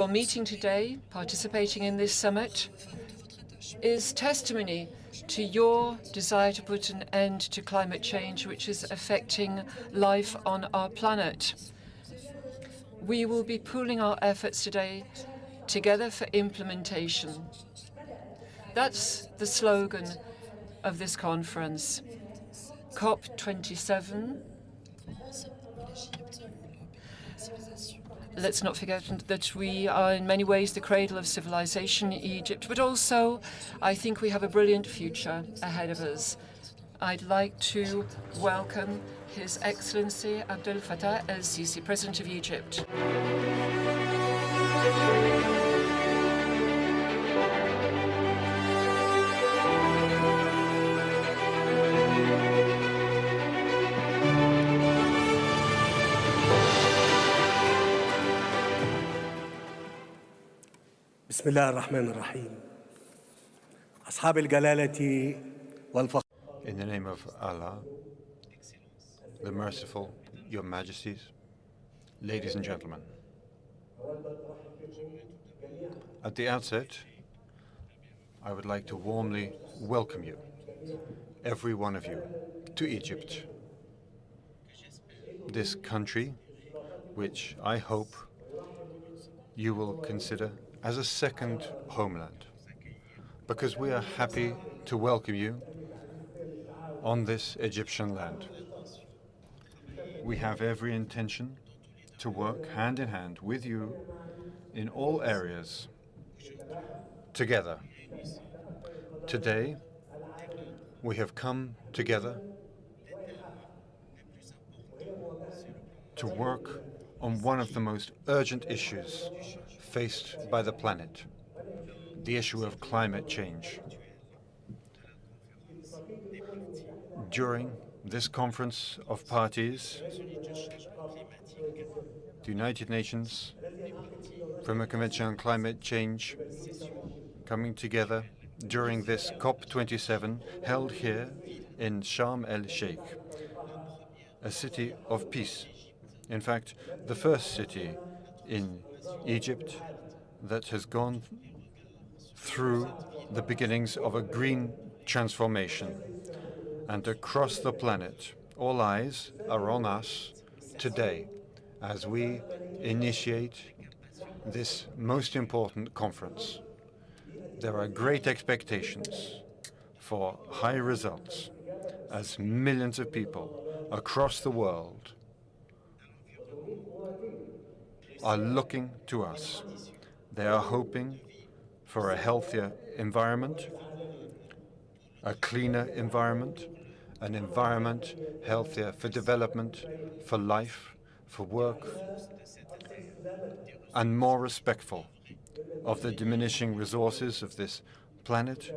Your meeting today, participating in this summit, is testimony to your desire to put an end to climate change, which is affecting life on our planet. We will be pooling our efforts today together for implementation. That's the slogan of this conference. COP27. Let's not forget that we are in many ways the cradle of civilization, Egypt, but also I think we have a brilliant future ahead of us. I'd like to welcome His Excellency Abdel Fattah el-Sisi, President of Egypt. بسم الله الرحمن الرحيم أصحاب الجلالة والفخر. In the name of Allah, the Merciful, Your Majesties, ladies and gentlemen. At the outset, I would like to warmly welcome you, every one of you, to Egypt, this country which I hope you will consider as a second homeland, because we are happy to welcome you on this Egyptian land. We have every intention to work hand in hand with you in all areas, together. Today, we have come together to work on one of the most urgent issues faced by the planet, the issue of climate change. During this conference of parties, the United Nations, from a Convention on Climate Change, coming together during this COP27 held here in Sharm el-Sheikh, a city of peace. In fact, the first city in Egypt that has gone through the beginnings of a green transformation. And across the planet, all eyes are on us today as we initiate this most important conference. There are great expectations for high results as millions of people across the world are looking to us. They are hoping for a healthier environment, a cleaner environment, an environment healthier for development, for life, for work, and more respectful of the diminishing resources of this planet,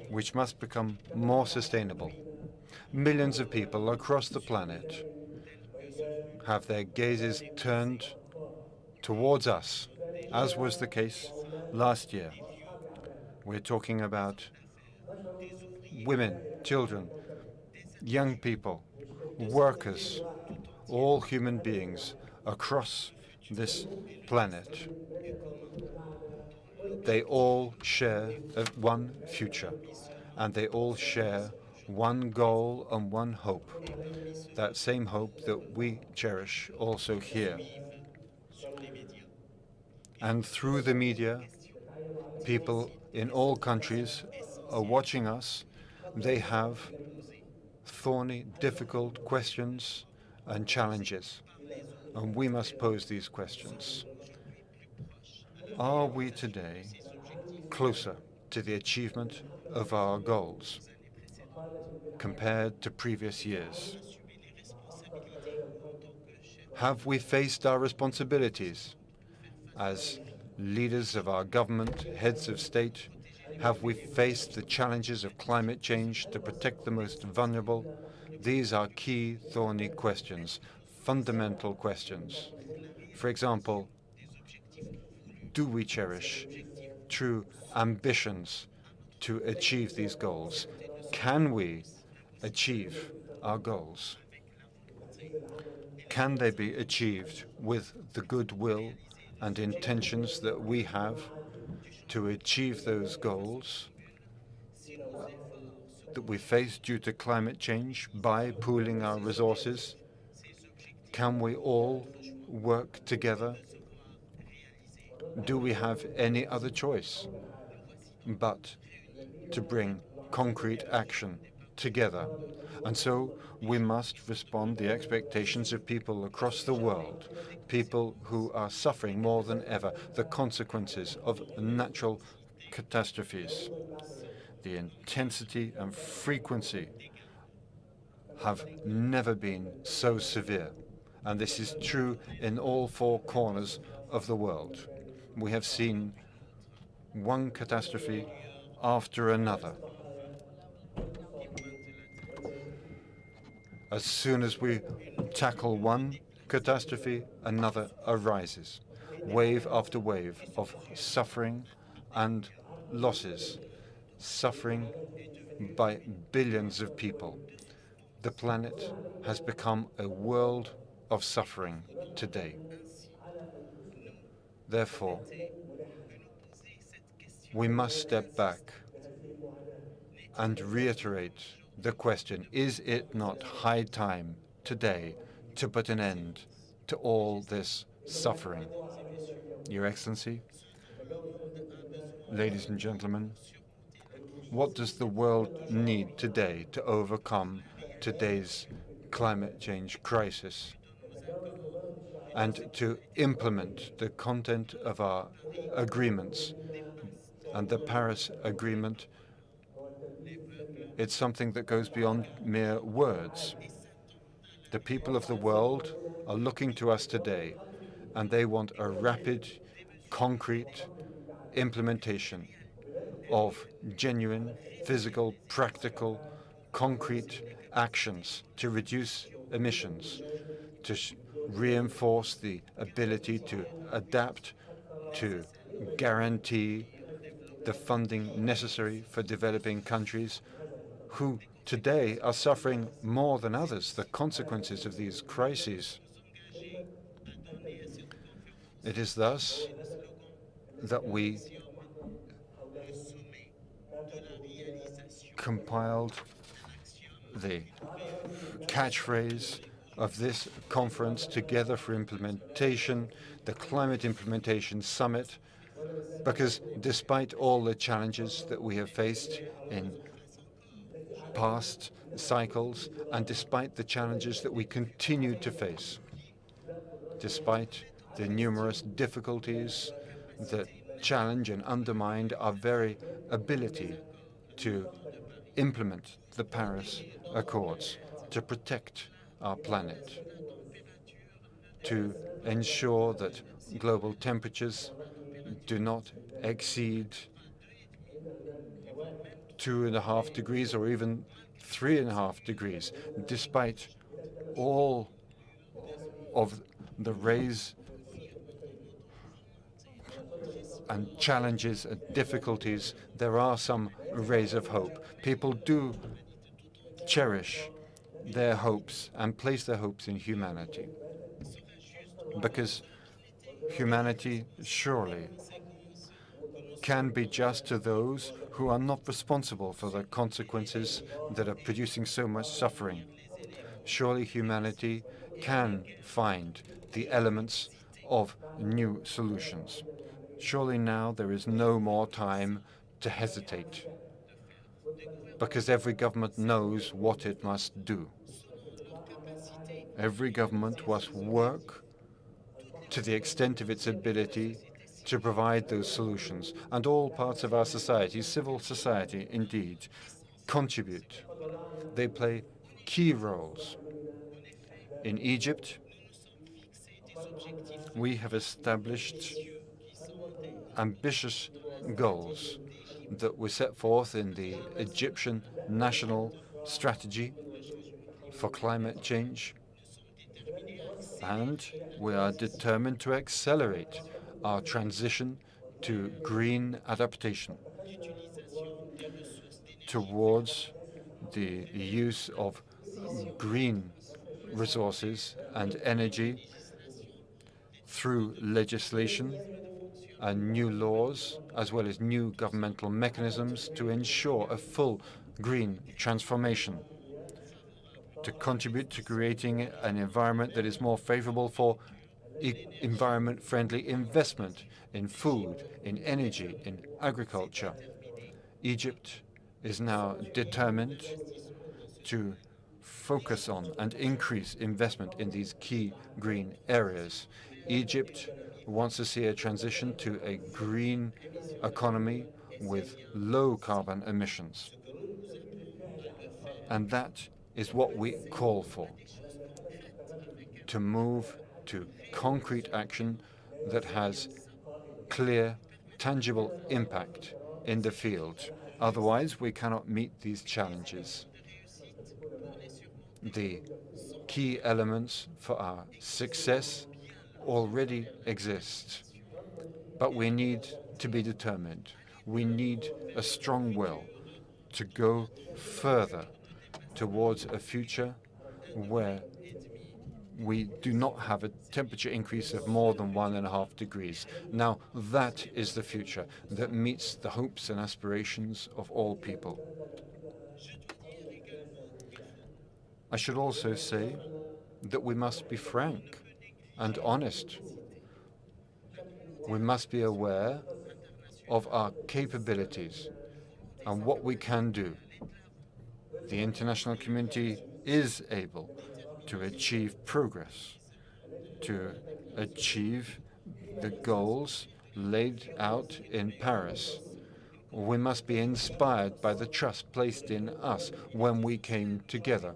which must become more sustainable. Millions of people across the planet have their gazes turned towards us, as was the case last year. We're talking about women, children, young people, workers, all human beings across this planet. They all share one future, and they all share one goal and one hope, that same hope that we cherish also here. And through the media, people in all countries are watching us. They have thorny, difficult questions and challenges, and we must pose these questions. Are we today closer to the achievement of our goals compared to previous years? Have we faced our responsibilities as leaders of our government, heads of state? Have we faced the challenges of climate change to protect the most vulnerable? These are key, thorny questions, fundamental questions. For example, do we cherish true ambitions to achieve these goals? Can we achieve our goals? Can they be achieved with the goodwill and intentions that we have to achieve those goals that we face due to climate change by pooling our resources? Can we all work together? Do we have any other choice but to bring concrete action together? And so we must respond to the expectations of people across the world, people who are suffering more than ever the consequences of natural catastrophes. The intensity and frequency have never been so severe, and this is true in all four corners of the world. We have seen one catastrophe after another. As soon as we tackle one catastrophe, another arises, wave after wave of suffering and losses, suffering by billions of people. The planet has become a world of suffering today. Therefore, we must step back and reiterate the question, is it not high time today to put an end to all this suffering? Your Excellency, ladies and gentlemen, what does the world need today to overcome today's climate change crisis and to implement the content of our agreements and the Paris Agreement? It's something that goes beyond mere words. The people of the world are looking to us today, and they want a rapid, concrete implementation of genuine, physical, practical, concrete actions to reduce emissions, to reinforce the ability to adapt, to guarantee the funding necessary for developing countries who today are suffering more than others the consequences of these crises. It is thus that we compiled the catchphrase of this conference, Together for Implementation, the Climate Implementation Summit, because despite all the challenges that we have faced in past cycles, and despite the challenges that we continue to face, despite the numerous difficulties that challenge and undermine our very ability to implement the Paris Accords, to protect our planet, to ensure that global temperatures do not exceed 2.5 degrees or even 3.5 degrees, despite all of the rays and challenges and difficulties. There are some rays of hope. People do cherish their hopes and place their hopes in humanity, because humanity surely can be just to those who are not responsible for the consequences that are producing so much suffering. Surely humanity can find the elements of new solutions. Surely now there is no more time to hesitate, because every government knows what it must do. Every government must work to the extent of its ability to provide those solutions, and all parts of our society, civil society indeed, contribute. They play key roles. In Egypt, we have established ambitious goals that were set forth in the Egyptian National Strategy for Climate Change, and we are determined to accelerate our transition to green adaptation, towards the use of green resources and energy through legislation and new laws, as well as new governmental mechanisms to ensure a full green transformation, to contribute to creating an environment that is more favorable for environment-friendly investment in food, in energy, in agriculture. Egypt is now determined to focus on and increase investment in these key green areas. Egypt wants to see a transition to a green economy with low carbon emissions. And that is what we call for, to move to concrete action that has clear, tangible impact in the field. Otherwise, we cannot meet these challenges. The key elements for our success already exist, but we need to be determined. We need a strong will to go further towards a future where we do not have a temperature increase of more than 1.5 degrees. Now, that is the future that meets the hopes and aspirations of all people. I should also say that we must be frank and honest. We must be aware of our capabilities and what we can do. The international community is able to achieve progress, to achieve the goals laid out in Paris. We must be inspired by the trust placed in us when we came together.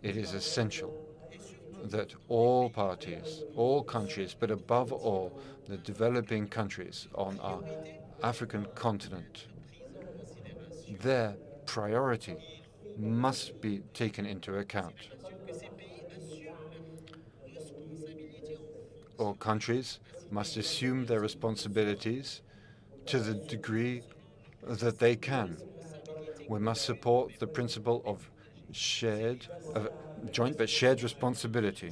It is essential that all parties, all countries, but above all, the developing countries on our African continent, their priority must be taken into account. All countries must assume their responsibilities to the degree that they can. We must support the principle of joint but shared responsibility.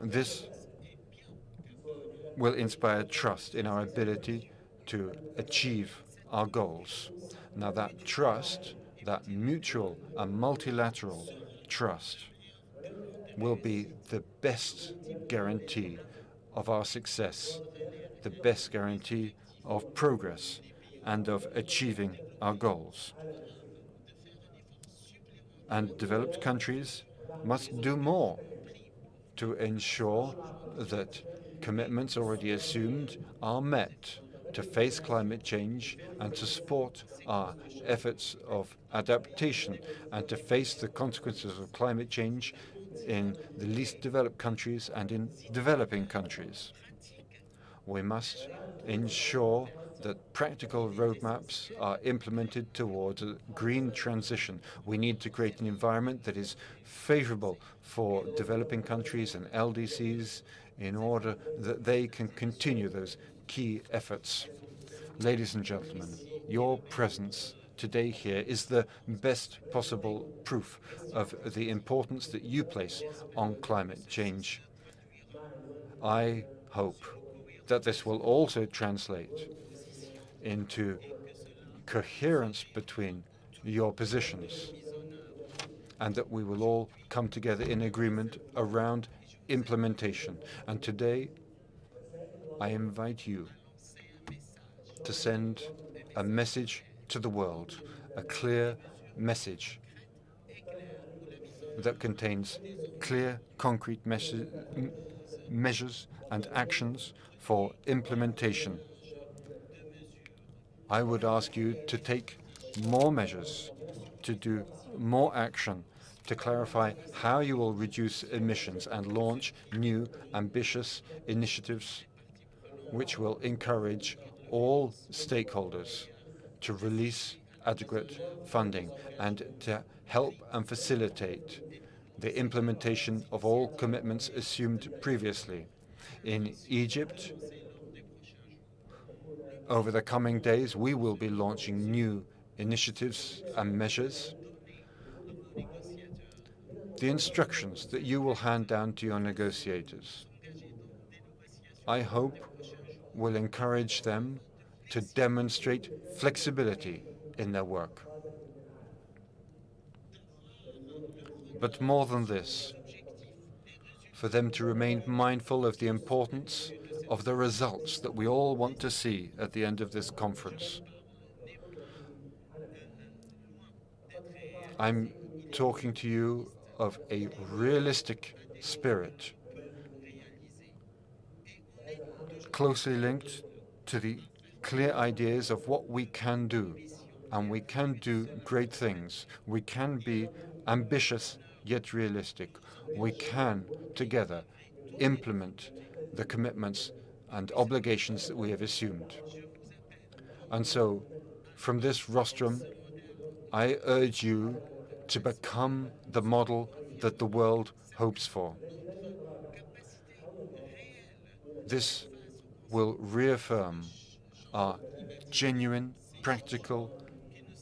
This will inspire trust in our ability to achieve our goals. Now that trust, that mutual and multilateral trust, will be the best guarantee of our success, the best guarantee of progress and of achieving our goals. And developed countries must do more to ensure that commitments already assumed are met to face climate change and to support our efforts of adaptation and to face the consequences of climate change in the least developed countries and in developing countries. We must ensure that practical roadmaps are implemented towards a green transition. We need to create an environment that is favorable for developing countries and LDCs in order that they can continue those key efforts. Ladies and gentlemen, your presence today here is the best possible proof of the importance that you place on climate change. I hope that this will also translate into coherence between your positions and that we will all come together in agreement around implementation. And today, I invite you to send a message to the world, a clear message that contains clear, concrete measures and actions for implementation. I would ask you to take more measures, to do more action, to clarify how you will reduce emissions and launch new, ambitious initiatives which will encourage all stakeholders to release adequate funding and to help and facilitate the implementation of all commitments assumed previously. In Egypt, over the coming days, we will be launching new initiatives and measures. the instructions that you will hand down to your negotiators, I hope will encourage them to demonstrate flexibility in their work. But more than this, for them to remain mindful of the importance of the results that we all want to see at the end of this conference. I'm talking to you of a realistic spirit, closely linked to the clear ideas of what we can do. And we can do great things. We can be ambitious yet realistic. We can, together, implement the commitments and obligations that we have assumed. And so, from this rostrum, I urge you to become the model that the world hopes for. This will reaffirm our genuine, practical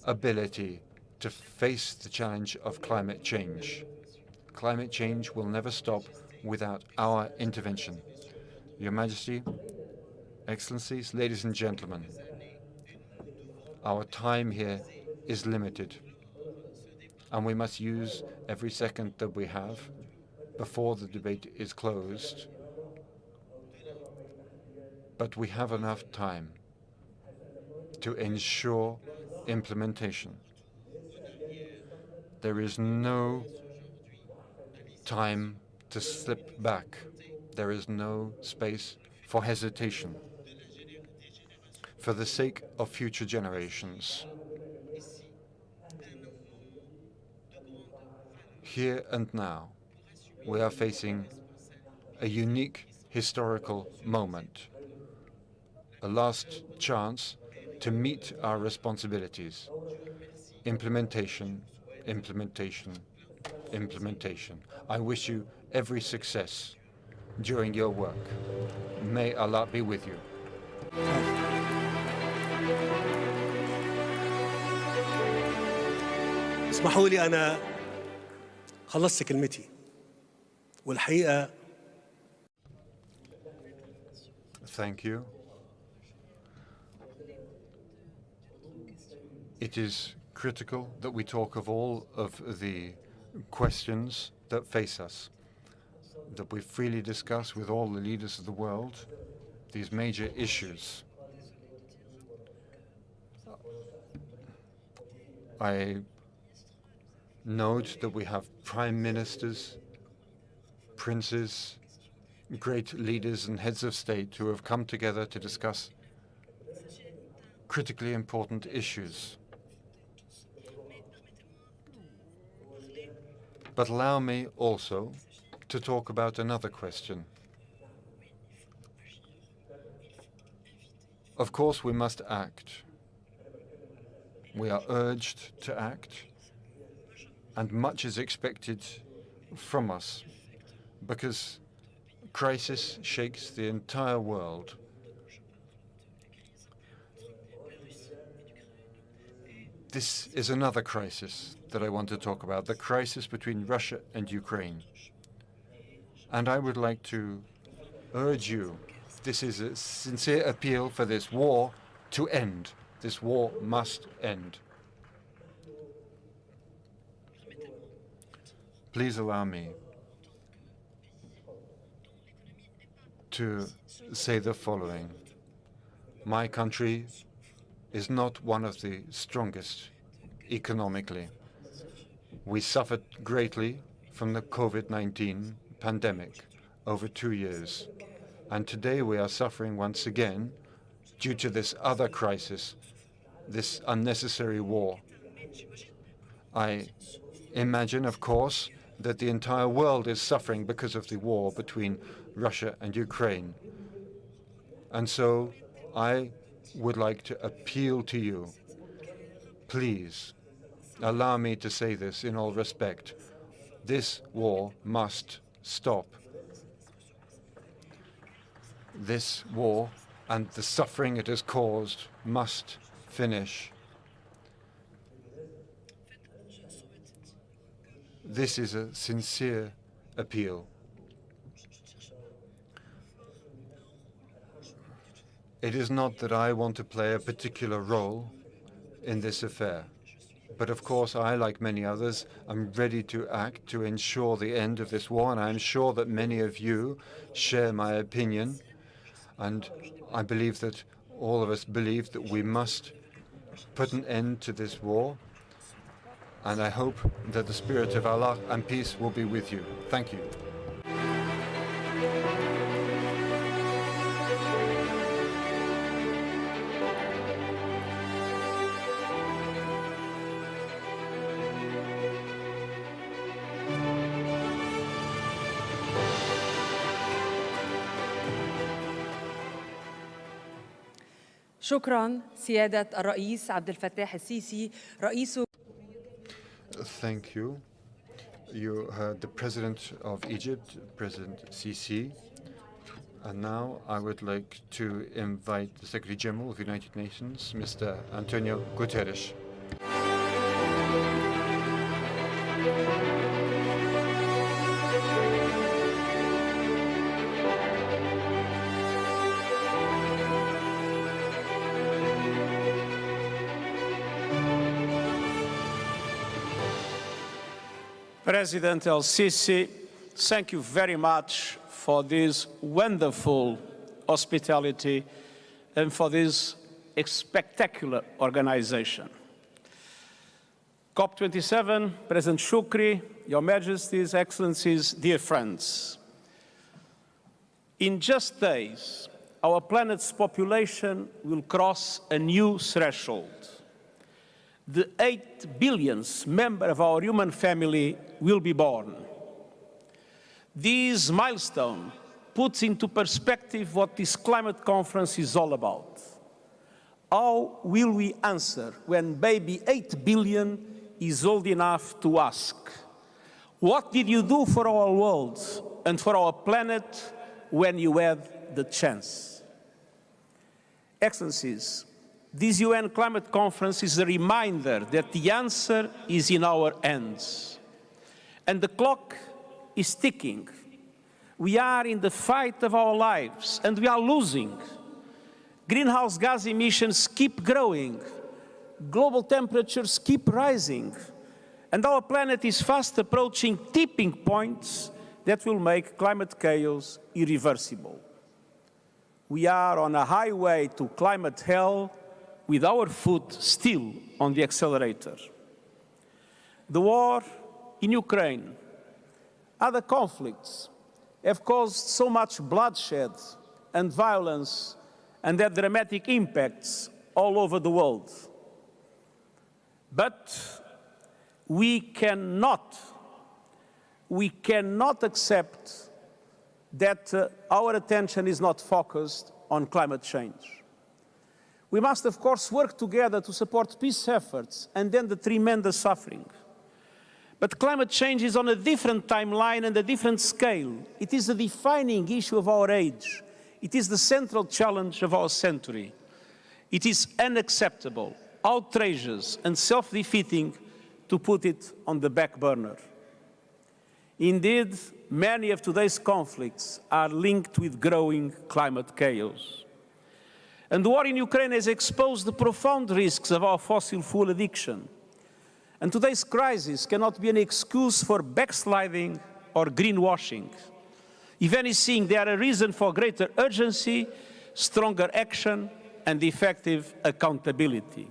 ability to face the challenge of climate change. Climate change will never stop without our intervention. Your Majesty, Excellencies, ladies and gentlemen, our time here is limited, and we must use every second that we have before the debate is closed. But we have enough time to ensure implementation. There is no time to slip back. There is no space for hesitation. For the sake of future generations, here and now, we are facing a unique historical moment, a last chance to meet our responsibilities. Implementation, implementation, implementation. I wish you every success during your work. May Allah be with you. اسمحوا لي أنا خلصت كلمتي والحقيقة. Thank you. It is critical that we talk of all of the questions that face us, that we freely discuss with all the leaders of the world these major issues. I note that we have prime ministers, princes, great leaders and heads of state who have come together to discuss critically important issues. But allow me also to talk about another question. Of course, we must act. We are urged to act, and much is expected from us, because crisis shakes the entire world. This is another crisis that I want to talk about, the crisis between Russia and Ukraine. And I would like to urge you, this is a sincere appeal for this war to end. This war must end. Please allow me to say the following. My country is not one of the strongest economically. We suffered greatly from the COVID-19 pandemic over 2 years. And today we are suffering once again due to this other crisis, this unnecessary war. I imagine, of course, that the entire world is suffering because of the war between Russia and Ukraine. And so I would like to appeal to you. Please, allow me to say this in all respect. This war must stop. This war and the suffering it has caused must finish. This is a sincere appeal. It is not that I want to play a particular role in this affair, but of course I, like many others, am ready to act to ensure the end of this war, and I am sure that many of you share my opinion, and I believe that all of us believe that we must put an end to this war, and I hope that the spirit of Allah and peace will be with you. Thank you. شكراً سيادة الرئيس عبد الفتاح السيسي رئيس. Thank you. You heard the President of Egypt, President Sisi. And now I would like to invite the Secretary General of the United Nations, Mr. Antonio Guterres. President El-Sisi, thank you very much for this wonderful hospitality and for this spectacular organization. COP27, President Shukri, Your Majesties, Excellencies, dear friends. In just days, our planet's population will cross a new threshold. The 8 billionth member of our human family will be born. This milestone puts into perspective what this climate conference is all about. How will we answer when baby 8 billion is old enough to ask, what did you do for our world and for our planet when you had the chance? Excellencies, this UN climate conference is a reminder that the answer is in our hands. And the clock is ticking. We are in the fight of our lives, and we are losing. Greenhouse gas emissions keep growing. Global temperatures keep rising. And our planet is fast approaching tipping points that will make climate chaos irreversible. We are on a highway to climate hell, with our foot still on the accelerator. The war in Ukraine, other conflicts have caused so much bloodshed and violence and had dramatic impacts all over the world. But we cannot accept that our attention is not focused on climate change. We must, of course, work together to support peace efforts and end the tremendous suffering. But climate change is on a different timeline and a different scale. It is a defining issue of our age. It is the central challenge of our century. It is unacceptable, outrageous, and self-defeating to put it on the back burner. Indeed, many of today's conflicts are linked with growing climate chaos. And the war in Ukraine has exposed the profound risks of our fossil fuel addiction. And today's crisis cannot be an excuse for backsliding or greenwashing. If anything, they are a reason for greater urgency, stronger action, and effective accountability.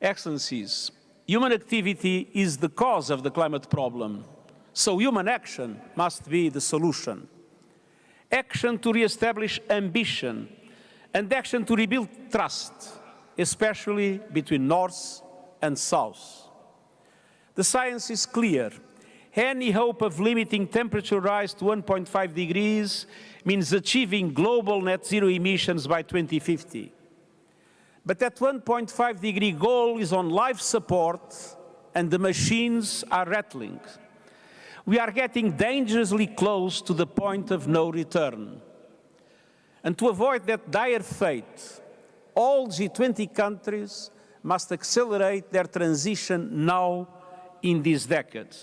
Excellencies, human activity is the cause of the climate problem, so human action must be the solution. Action to re-establish ambition, and action to rebuild trust, especially between North and South. The science is clear. Any hope of limiting temperature rise to 1.5 degrees means achieving global net zero emissions by 2050. But that 1.5 degree goal is on life support, and the machines are rattling. We are getting dangerously close to the point of no return. And to avoid that dire fate, all G20 countries must accelerate their transition now in this decade.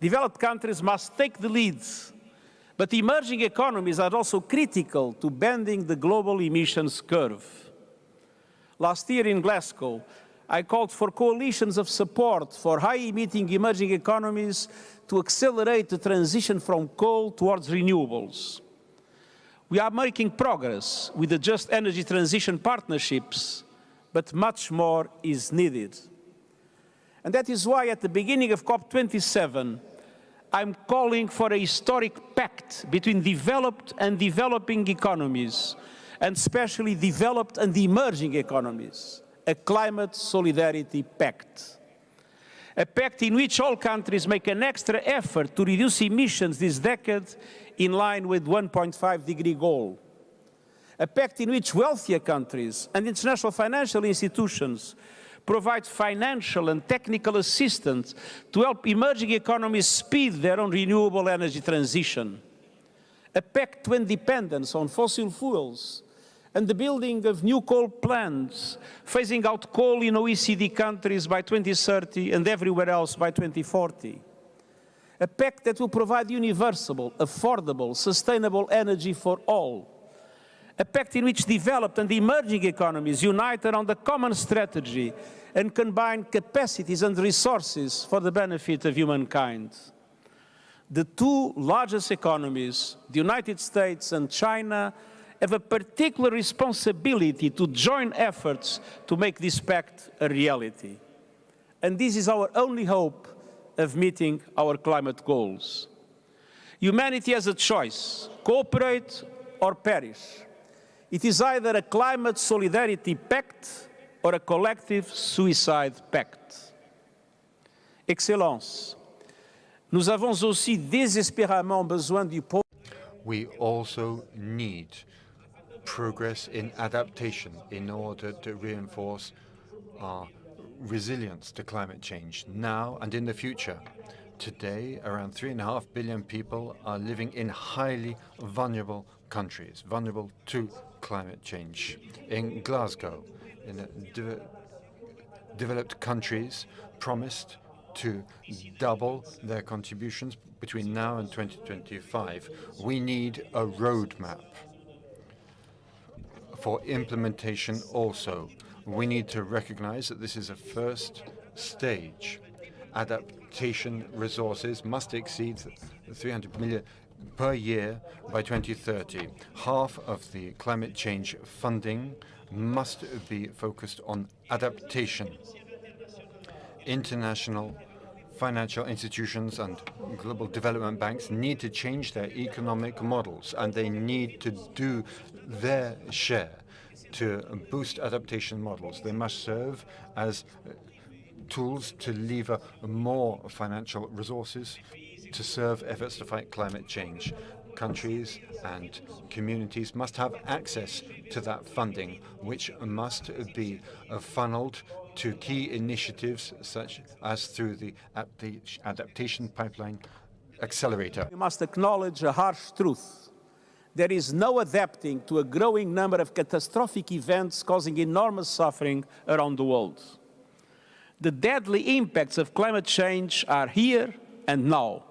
Developed countries must take the lead, but emerging economies are also critical to bending the global emissions curve. Last year in Glasgow, I called for coalitions of support for high-emitting emerging economies to accelerate the transition from coal towards renewables. We are making progress with the Just Energy Transition partnerships, but much more is needed. And that is why at the beginning of COP27, I'm calling for a historic pact between developed and developing economies, and especially developed and emerging economies, a climate solidarity pact. A pact in which all countries make an extra effort to reduce emissions this decade in line with 1.5-degree goal. A pact in which wealthier countries and international financial institutions provide financial and technical assistance to help emerging economies speed their own renewable energy transition. A pact to independence on fossil fuels and the building of new coal plants, phasing out coal in OECD countries by 2030 and everywhere else by 2040. A pact that will provide universal, affordable, sustainable energy for all. A pact in which developed and emerging economies unite around a common strategy and combine capacities and resources for the benefit of humankind. The two largest economies, the United States and China, have a particular responsibility to join efforts to make this pact a reality. And this is our only hope of meeting our climate goals. Humanity has a choice: cooperate or perish. It is either a climate solidarity pact or a collective suicide pact. Excellences, nous avons aussi désespérément besoin du We also need progress in adaptation in order to reinforce our resilience to climate change now and in the future. Today, around 3.5 billion people are living in highly vulnerable countries, vulnerable to climate change. In Glasgow, in the developed countries promised to double their contributions between now and 2025. We need a roadmap for implementation also. We need to recognize that this is a first stage. Adaptation resources must exceed 300 million per year by 2030. Half of the climate change funding must be focused on adaptation. International financial institutions and global development banks need to change their economic models, and they need to do their share to boost adaptation models. They must serve as tools to lever more financial resources to serve efforts to fight climate change. Countries and communities must have access to that funding, which must be funneled to key initiatives such as through the Adaptation Pipeline Accelerator. We must acknowledge a harsh truth. There is no adapting to a growing number of catastrophic events causing enormous suffering around the world. The deadly impacts of climate change are here and now.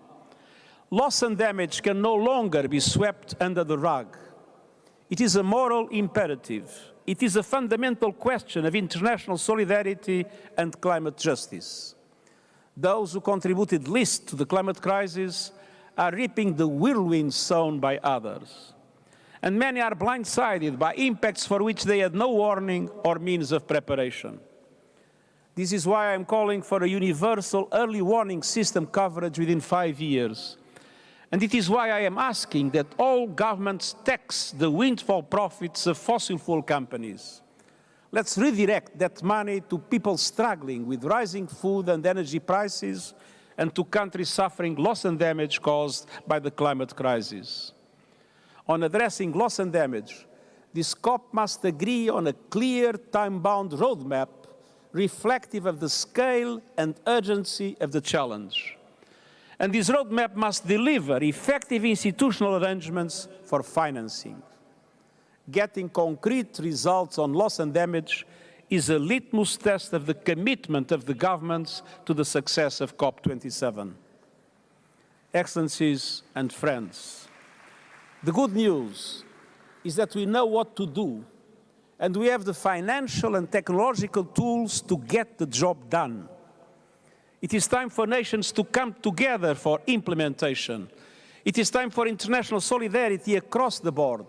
Loss and damage can no longer be swept under the rug. It is a moral imperative. It is a fundamental question of international solidarity and climate justice. Those who contributed least to the climate crisis are reaping the whirlwind sown by others. And many are blindsided by impacts for which they had no warning or means of preparation. This is why I'm calling for a universal early warning system coverage within 5 years. And it is why I am asking that all governments tax the windfall profits of fossil fuel companies. Let's redirect that money to people struggling with rising food and energy prices and to countries suffering loss and damage caused by the climate crisis. On addressing loss and damage, this COP must agree on a clear, time-bound roadmap reflective of the scale and urgency of the challenge. And this roadmap must deliver effective institutional arrangements for financing. Getting concrete results on loss and damage is a litmus test of the commitment of the governments to the success of COP27. Excellencies and friends, the good news is that we know what to do, and we have the financial and technological tools to get the job done. It is time for nations to come together for implementation. It is time for international solidarity across the board.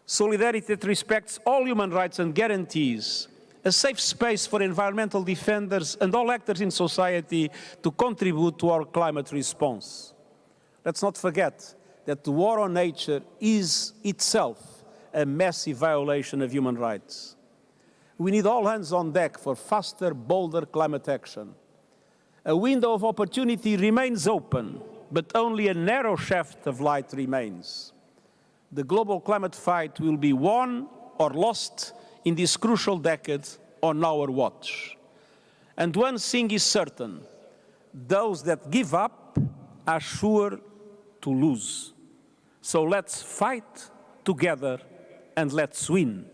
Solidarity that respects all human rights and guarantees a safe space for environmental defenders and all actors in society to contribute to our climate response. Let's not forget that the war on nature is itself a massive violation of human rights. We need all hands on deck for faster, bolder climate action. A window of opportunity remains open, but only a narrow shaft of light remains. The global climate fight will be won or lost in this crucial decade on our watch. And one thing is certain, those that give up are sure to lose. So let's fight together and let's win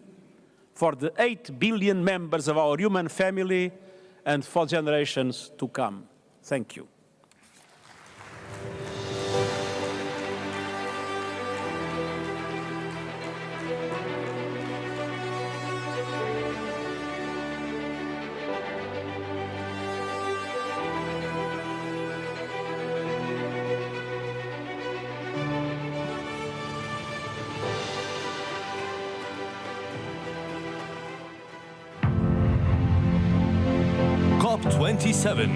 for the 8 billion members of our human family and for generations to come. Thank you. COP27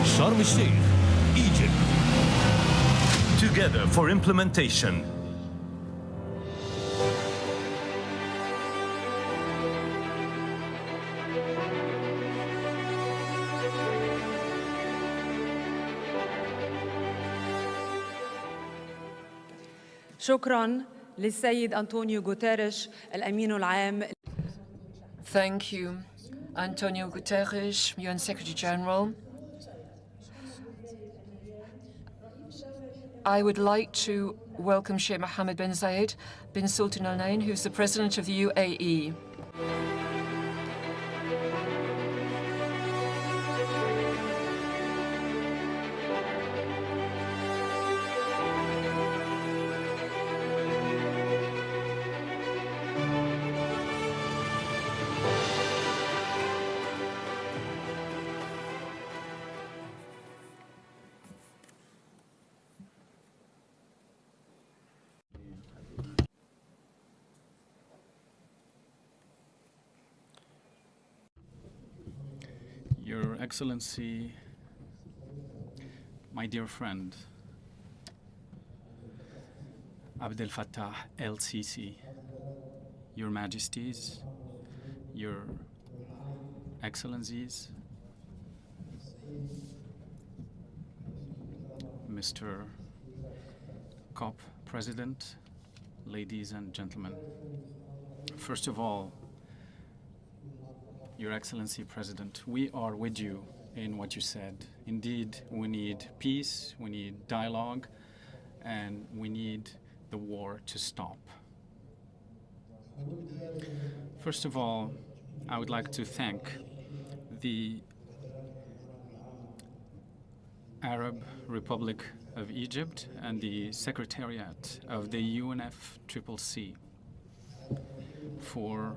Sharm el-Sheikh, Egypt. Together for implementation. شكراً للسيد أنطونيو غوتيريش الأمين العام. Thank you, Antonio Guterres, UN Secretary General. I would like to welcome Sheikh Mohammed bin Zayed bin Sultan Al Nahyan, who's the President of the UAE. Your Excellency, my dear friend, Abdel Fattah el-Sisi, Your Majesties, Your Excellencies, Mr. COP President, ladies and gentlemen. First of all, Your Excellency President, we are with you in what you said. Indeed, we need peace, we need dialogue, and we need the war to stop. First of all, I would like to thank the Arab Republic of Egypt and the Secretariat of the UNFCCC for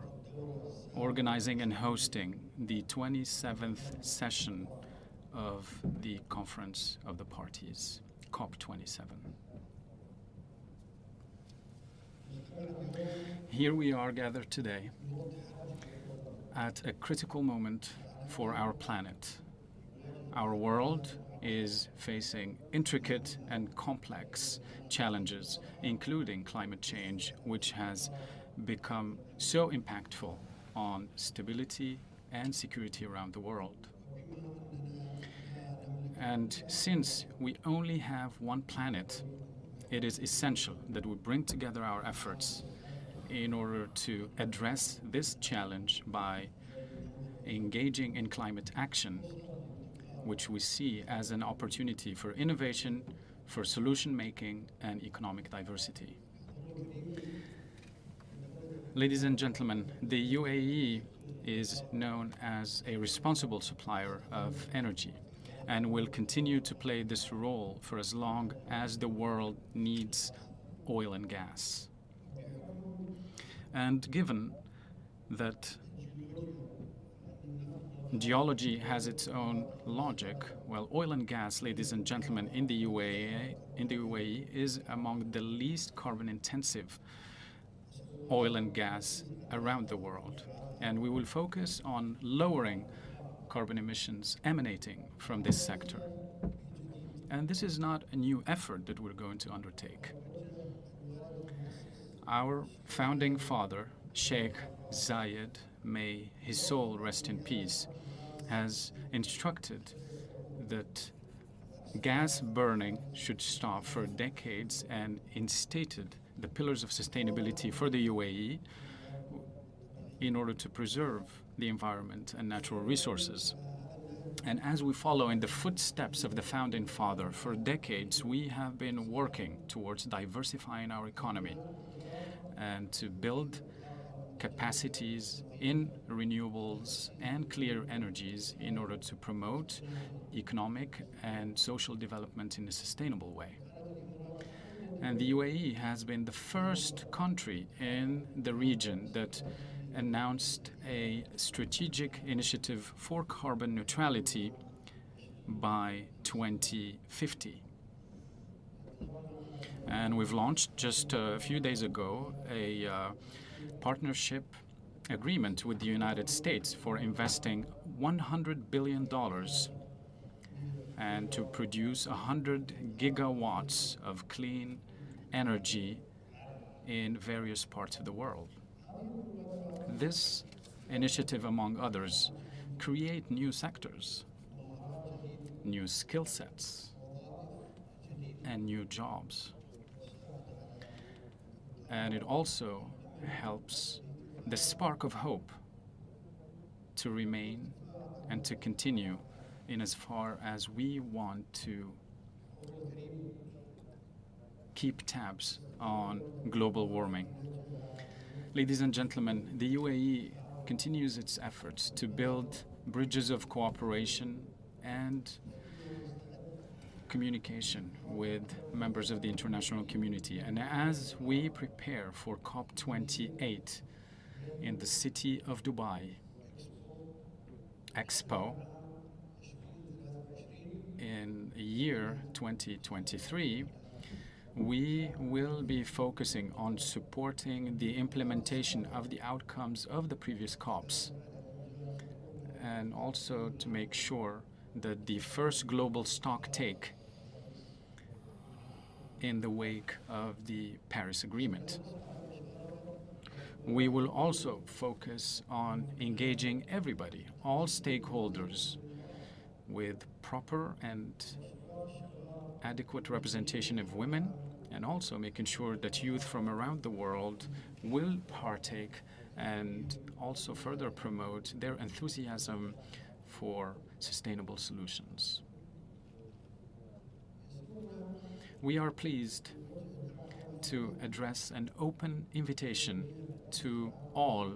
organizing and hosting the 27th session of the Conference of the Parties, COP27. Here we are gathered today at a critical moment for our planet. Our world is facing intricate and complex challenges, including climate change, which has become so impactful on stability and security around the world. And since we only have one planet, it is essential that we bring together our efforts in order to address this challenge by engaging in climate action, which we see as an opportunity for innovation, for solution making, and economic diversity. Ladies and gentlemen, the UAE is known as a responsible supplier of energy and will continue to play this role for as long as the world needs oil and gas. And given that geology has its own logic, well, oil and gas, ladies and gentlemen, in the UAE is among the least carbon-intensive oil and gas around the world. And we will focus on lowering carbon emissions emanating from this sector. And this is not a new effort that we're going to undertake. Our founding father, Sheikh Zayed, may his soul rest in peace, has instructed that gas burning should stop for decades and instated the pillars of sustainability for the UAE in order to preserve the environment and natural resources. And as we follow in the footsteps of the founding father, for decades we have been working towards diversifying our economy and to build capacities in renewables and clear energies in order to promote economic and social development in a sustainable way. And the UAE has been the first country in the region that announced a strategic initiative for carbon neutrality by 2050. And we've launched just a few days ago a partnership agreement with the United States for investing $100 billion and to produce 100 gigawatts of clean energy in various parts of the world. This initiative, among others, create new sectors, new skill sets, and new jobs. And it also helps the spark of hope to remain and to continue in as far as we want to keep tabs on global warming. Ladies and gentlemen, the UAE continues its efforts to build bridges of cooperation and communication with members of the international community. And as we prepare for COP28 in the city of Dubai, Expo, in year 2023, we will be focusing on supporting the implementation of the outcomes of the previous COPs, and also to make sure that the first global stock take in the wake of the Paris Agreement. We will also focus on engaging everybody, all stakeholders, with proper and adequate representation of women, and also making sure that youth from around the world will partake and also further promote their enthusiasm for sustainable solutions. We are pleased to address an open invitation to all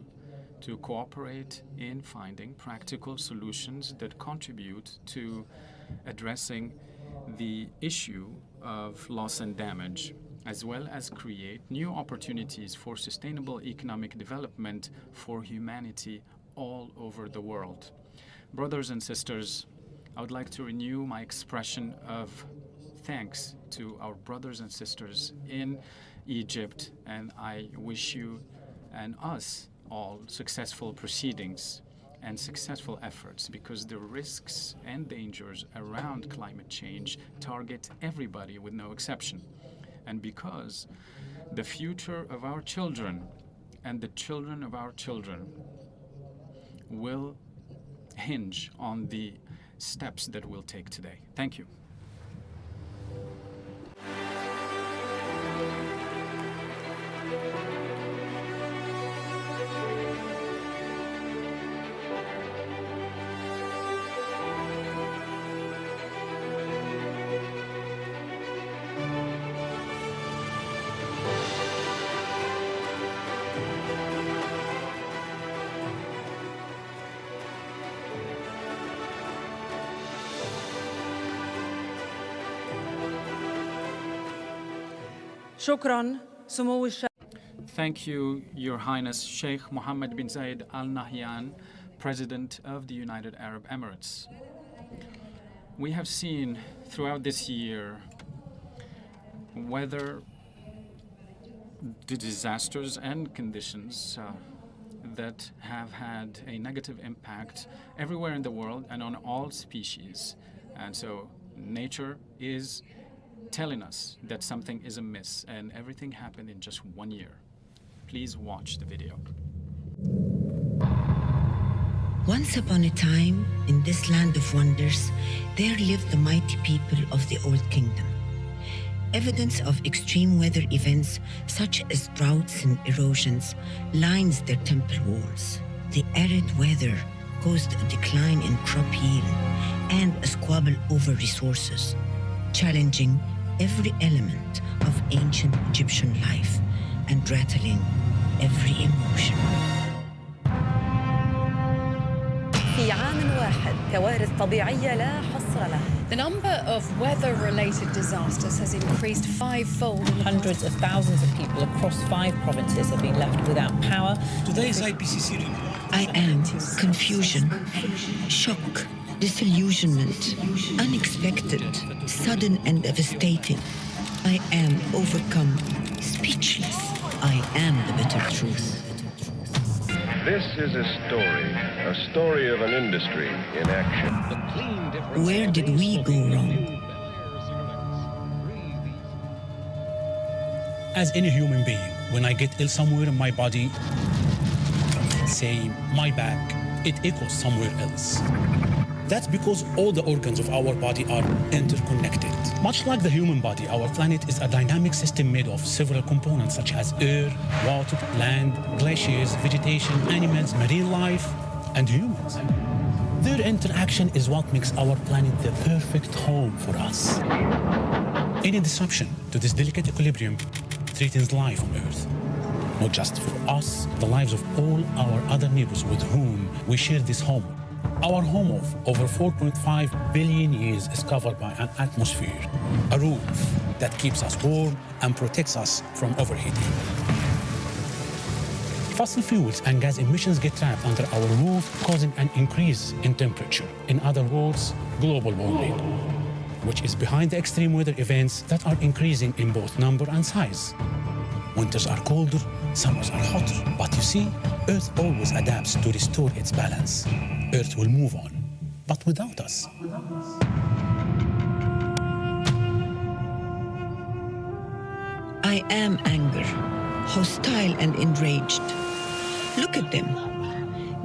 to cooperate in finding practical solutions that contribute to addressing the issue of loss and damage, as well as create new opportunities for sustainable economic development for humanity all over the world. Brothers and sisters, I would like to renew my expression of thanks to our brothers and sisters in Egypt, and I wish you and us all successful proceedings and successful efforts, because the risks and dangers around climate change target everybody with no exception. And because the future of our children and the children of our children will hinge on the steps that we'll take today. Thank you. شكراً سمو الشيخ. Thank you, Your Highness Sheikh Mohammed bin Zayed Al Nahyan, President of the United Arab Emirates. We have seen throughout this year whether the disasters and conditions that have had a negative impact everywhere in the world and on all species. And so nature is telling us that something is amiss, and everything happened in just 1 year. Please watch the video. Once upon a time, in this land of wonders, there lived the mighty people of the Old Kingdom. Evidence of extreme weather events such as droughts and erosions lines their temple walls. The arid weather caused a decline in crop yield and a squabble over resources, challenging every element of ancient Egyptian life and rattling every emotion. في عام واحد كوارث طبيعية لا حصر لها. The number of weather-related disasters has increased fivefold. Hundreds of thousands of people across 5 provinces have been left without power. Today's IPCC report. I am confusion, shock, disillusionment, unexpected, sudden and devastating. I am overcome, speechless. I am the bitter truth. This is a story of an industry in action. Where did we go wrong? As any human being, when I get ill somewhere in my body, say my back, it echoes somewhere else. That's because all the organs of our body are interconnected. Much like the human body, our planet is a dynamic system made of several components such as air, water, land, glaciers, vegetation, animals, marine life, and humans. Their interaction is what makes our planet the perfect home for us. Any disruption to this delicate equilibrium threatens life on Earth. Not just for us, the lives of all our other neighbors with whom we share this home. Our home of over 4.5 billion years is covered by an atmosphere, a roof that keeps us warm and protects us from overheating. Fossil fuels and gas emissions get trapped under our roof, causing an increase in temperature. In other words, global warming, which is behind the extreme weather events that are increasing in both number and size. Winters are colder, summers are hotter, but you see, Earth always adapts to restore its balance. Earth will move on, but without us. I am anger, hostile and enraged. Look at them.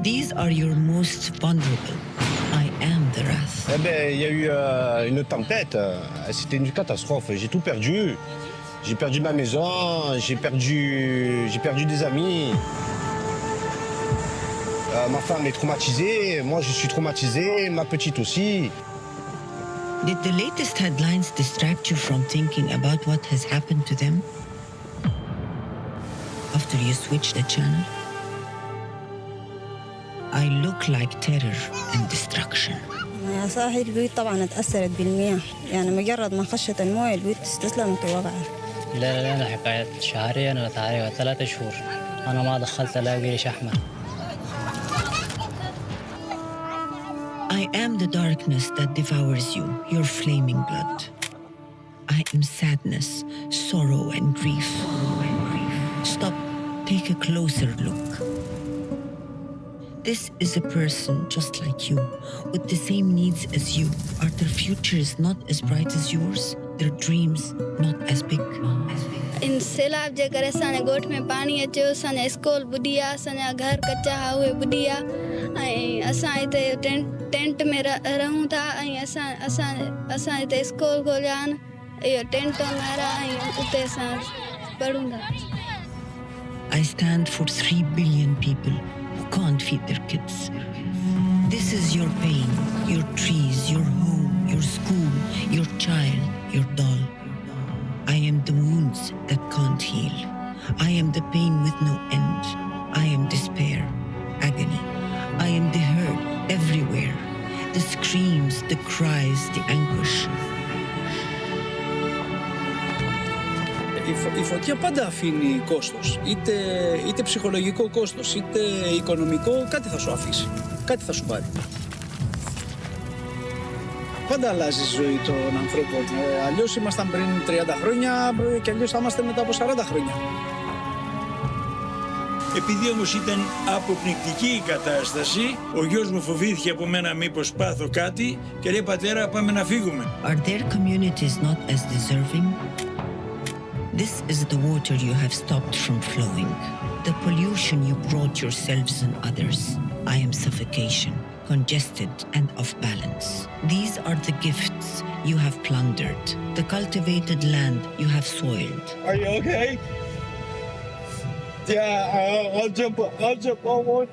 These are your most vulnerable. I am the wrath. Eh ben, il y a eu une tempête. C'était une catastrophe. J'ai tout perdu. J'ai perdu ma maison. J'ai perdu des amis. Ma femme est traumatisée. Moi, je suis traumatisé. Ma petite aussi. Did the latest headlines distract you from thinking about what has happened to them? After you switch the channel? I look like terror and destruction. يا صاحي البيوت طبعا اتأثرت بالمياه، يعني مجرد ما خشت المويه البيوت استسلمت ووقعت. لا أنا حكاية شهرين أنا تعالي 3 شهور. أنا ما دخلت ألاقي ليش أحمر. I am the darkness that devours you, your flaming blood. I am sadness, sorrow and grief. Stop, take a closer look. This is a person just like you, with the same needs as you. Are their futures not as bright as yours? Their dreams not as big? इन सैलाब जे करे असांजे ॻोठ में पाणी अचियो, असांजा school बुॾी विया, असांजा घर कचा हुआ उहे बुॾी विया ऐं असां हिते टेंट में रहूं था ऐं असां हिते स्कूल खोलिया आहिनि, इहो टेंट में रहां ऐं उते असां पढ़ूं था. I stand for 3 billion people who can't feed their kids. This is your pain, your trees, your home, your school, your child, your doll. I am the wounds that can't heal. I am the pain with no end. I am despair, agony. I am the hurt everywhere. The screams, the cries, the anguish. The η φωτιά πάντα αφήνει κόστος, είτε ψυχολογικό κόστος, είτε οικονομικό, κάτι θα σου αφήσει, κάτι θα σου πάρει. Πάντα αλλάζει η ζωή των ανθρώπων. Αλλιώς ήμασταν πριν 30 χρόνια και αλλιώς θα είμαστε μετά από 40 χρόνια. Επειδή όμως ήταν αποπνικτική η κατάσταση, ο γιος μου φοβήθηκε από μένα μήπως πάθω κάτι και λέει πατέρα πάμε να φύγουμε. Are their communities not as deserving? This is the water you have stopped from flowing. The pollution you brought yourselves and others. I am suffocation, congested and off balance. These are the gifts you have plundered. The cultivated land you have soiled. Are you okay? Yeah, I'll jump on one.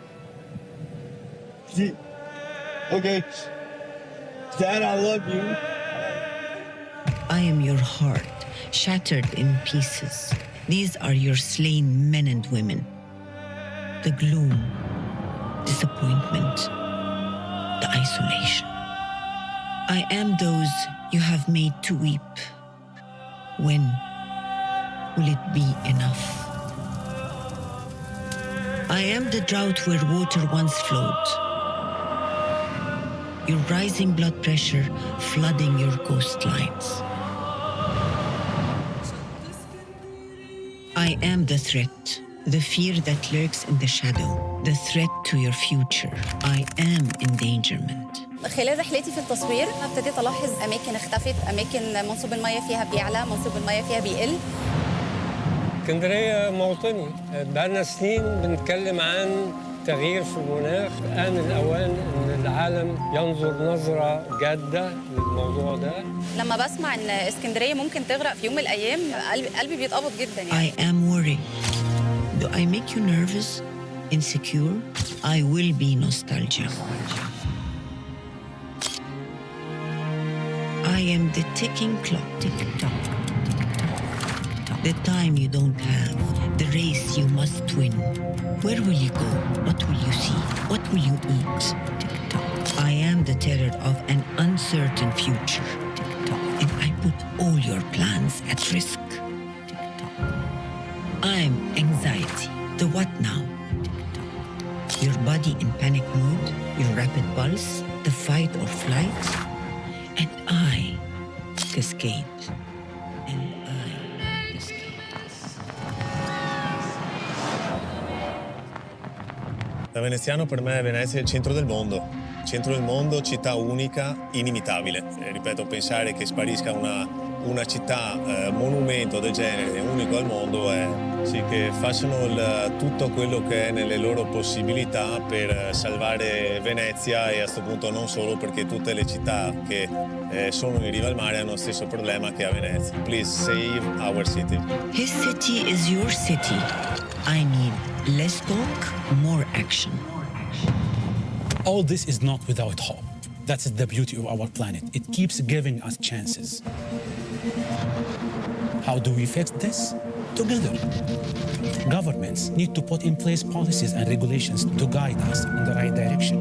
Okay. Dad, I love you. I am your heart, shattered in pieces. These are your slain men and women. The gloom, disappointment, the isolation. I am those you have made to weep. When will it be enough? I am the drought where water once flowed. Your rising blood pressure flooding your coastlines. I am the threat, the fear that lurks in the shadow, the threat to your future. I am endangerment. خلال رحلتي في التصوير ابتديت ألاحظ أماكن اختفت، أماكن منسوب المياه فيها بيعلى، منسوب المياه فيها بيقل. اسكندرية موطني، بقالنا سنين بنتكلم عن تغيير في المناخ. آن الأوان أن العالم ينظر نظرة جادة للموضوع ده. لما بسمع إن اسكندرية ممكن تغرق في يوم من الأيام قلبي بيتقبض جدا يعني. I am worried. Do I make you nervous, insecure? I will be nostalgia. I am the ticking clock. Tick-tock. The time you don't have, the race you must win. Where will you go? What will you see? What will you eat? I am the terror of an uncertain future. And I put all your plans at risk. I'm anxiety. The what now? Your body in panic mood, your rapid pulse, the fight or flight. And I cascade. Da veneziano per me Venezia è il centro del mondo, città unica, inimitabile. Ripeto, pensare che sparisca una città, monumento del genere, unico al mondo, è sì che facciano tutto quello che è nelle loro possibilità per salvare Venezia e a questo punto non solo, perché tutte le città che sono in riva al mare hanno lo stesso problema che a Venezia. Please save our city. His city is your city. I need less talk, more action. All this is not without hope. That's the beauty of our planet. It keeps giving us chances. How do we fix this? Together. Governments need to put in place policies and regulations to guide us in the right direction.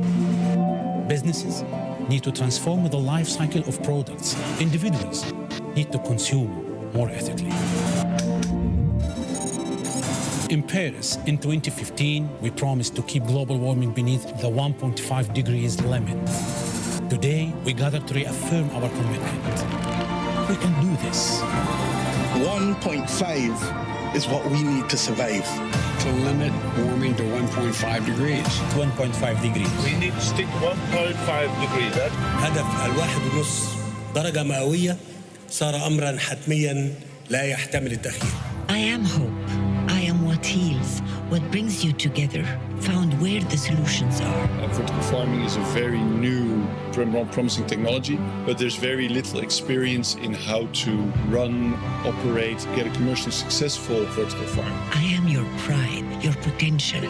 Businesses need to transform the life cycle of products. Individuals need to consume more ethically. In Paris, in 2015, we promised to keep global warming beneath the 1.5 degrees limit. Today, we gather to reaffirm our commitment. We can do this. 1.5 is what we need to survive. To limit warming to 1.5 degrees. 1.5 degrees. We need to stick 1.5 degrees. هدف 1.5 درجة مئوية صار أمرا حتميا لا يحتمل التأخير. I am hope. I am what heals, what brings you together, found where the solutions are. Vertical farming is a very new, promising technology, but there's very little experience in how to run, operate, get a commercially successful vertical farm. I am your pride, your potential.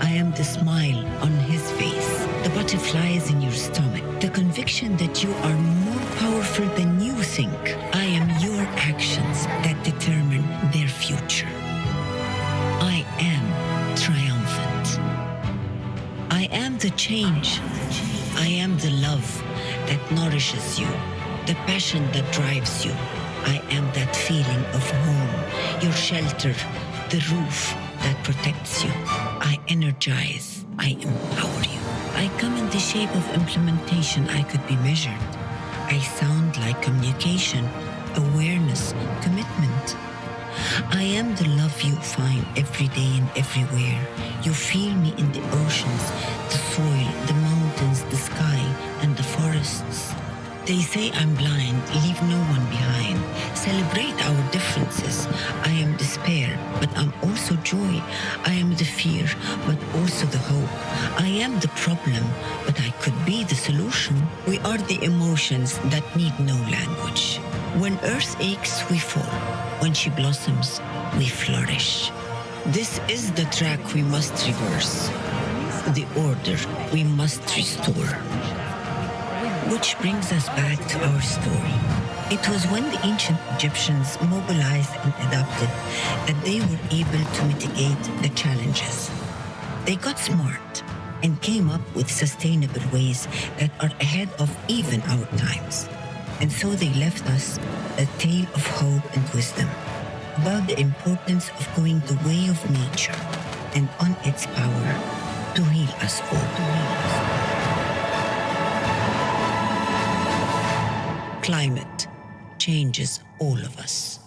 I am the smile on his face, the butterflies in your stomach, the conviction that you are more powerful than you think. I am your actions that determine their future. am the change. I am the love that nourishes you, the passion that drives you. I am that feeling of home, your shelter, the roof that protects you. I energize, I empower you. I come in the shape of implementation I could be measured. I sound like communication, awareness, commitment. I am the love you find every day and everywhere. You feel me in the oceans, the soil, the mountains, the sky, and the forests. They say I'm blind, leave no one behind. Celebrate our differences. I am despair, but I'm also joy. I am the fear, but also the hope. I am the problem, but I could be the solution. We are the emotions that need no language. When earth aches, we fall. When she blossoms, we flourish. This is the track we must reverse. The order we must restore. Which brings us back to our story. It was when the ancient Egyptians mobilized and adapted that they were able to mitigate the challenges. They got smart and came up with sustainable ways that are ahead of even our times. And so they left us a tale of hope and wisdom about the importance of going the way of nature and on its power to heal us all. Climate changes all of us.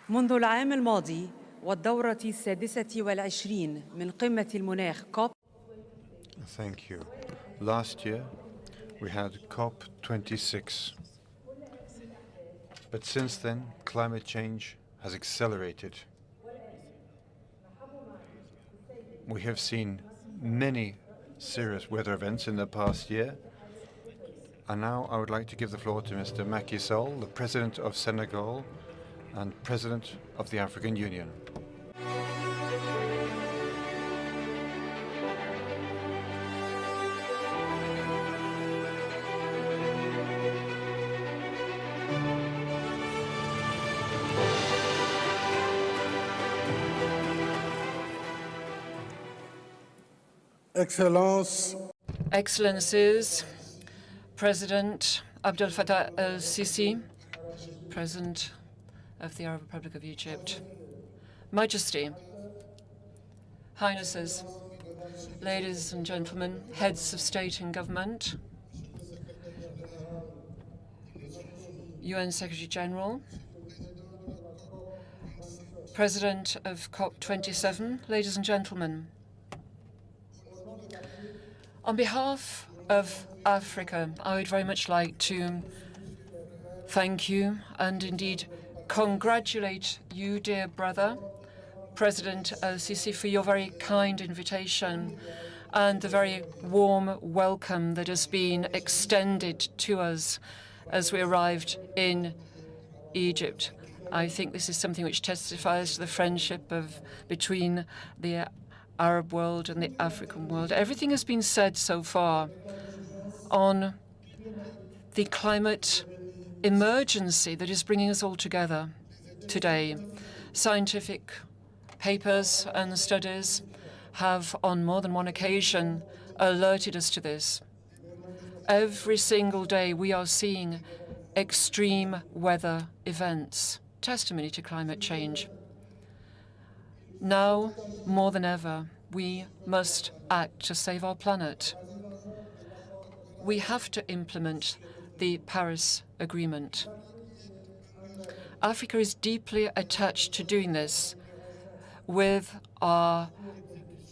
منذ العام الماضي والدورة 26 من قمة المناخ COP. Thank you. Last year, we had COP26. But since then, climate change has accelerated. We have seen many serious weather events in the past year. And now I would like to give the floor to Mr. Macky Sall, the President of Senegal and President of the African Union. Excellencies, President Abdel Fattah el-Sisi, President of the Arab Republic of Egypt, Majesty, Highnesses, ladies and gentlemen, heads of state and government, UN Secretary General, President of COP27, ladies and gentlemen. On behalf of Africa, I would very much like to thank you and indeed congratulate you, dear brother, President el-Sisi, for your very kind invitation and the very warm welcome that has been extended to us as we arrived in Egypt. I think this is something which testifies to the friendship between the Arab world and the African world. Everything has been said so far on the climate emergency that is bringing us all together today. Scientific papers and studies have on more than one occasion alerted us to this. Every single day we are seeing extreme weather events, testimony to climate change. Now, more than ever, we must act to save our planet. We have to implement the Paris Agreement. Africa is deeply attached to doing this with our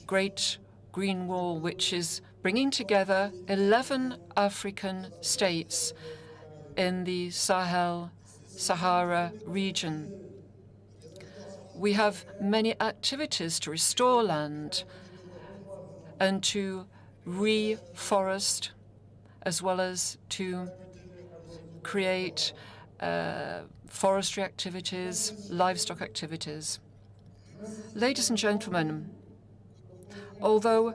Great Green Wall, which is bringing together 11 African states in the Sahara region. We have many activities to restore land and to reforest, as well as to create forestry activities, livestock activities. Ladies and gentlemen, although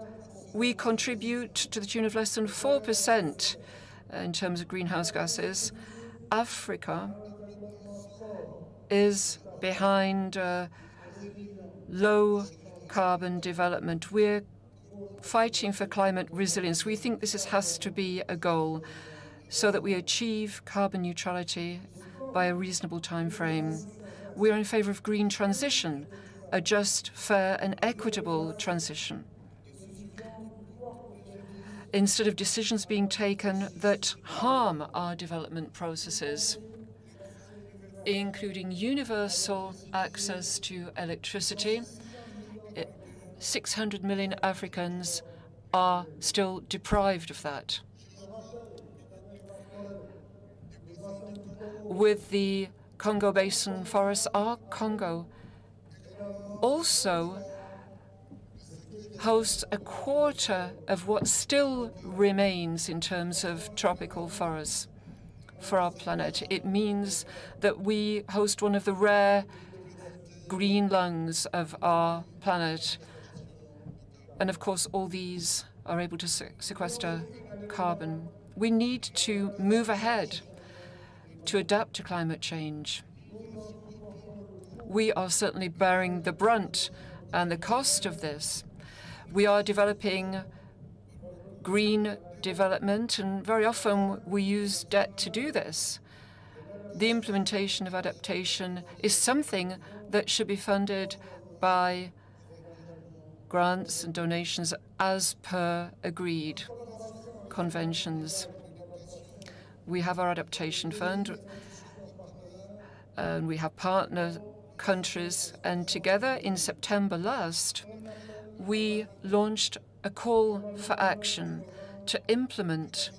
we contribute to the tune of less than 4% in terms of greenhouse gases, Africa is behind low carbon development. We're fighting for climate resilience. We think this has to be a goal so that we achieve carbon neutrality by a reasonable time frame. We're in favor of green transition, a just, fair and equitable transition, instead of decisions being taken that harm our development processes, including universal access to electricity. 600 million Africans are still deprived of that. With the Congo Basin forests, our Congo also hosts a quarter of what still remains in terms of tropical forests for our planet. It means that we host one of the rare green lungs of our planet. And of course, all these are able to sequester carbon. We need to move ahead to adapt to climate change. We are certainly bearing the brunt and the cost of this. We are developing green development, and very often we use debt to do this. The implementation of adaptation is something that should be funded by grants and donations as per agreed conventions. We have our adaptation fund, and we have partner countries, and together in September last, we launched a call for action to implement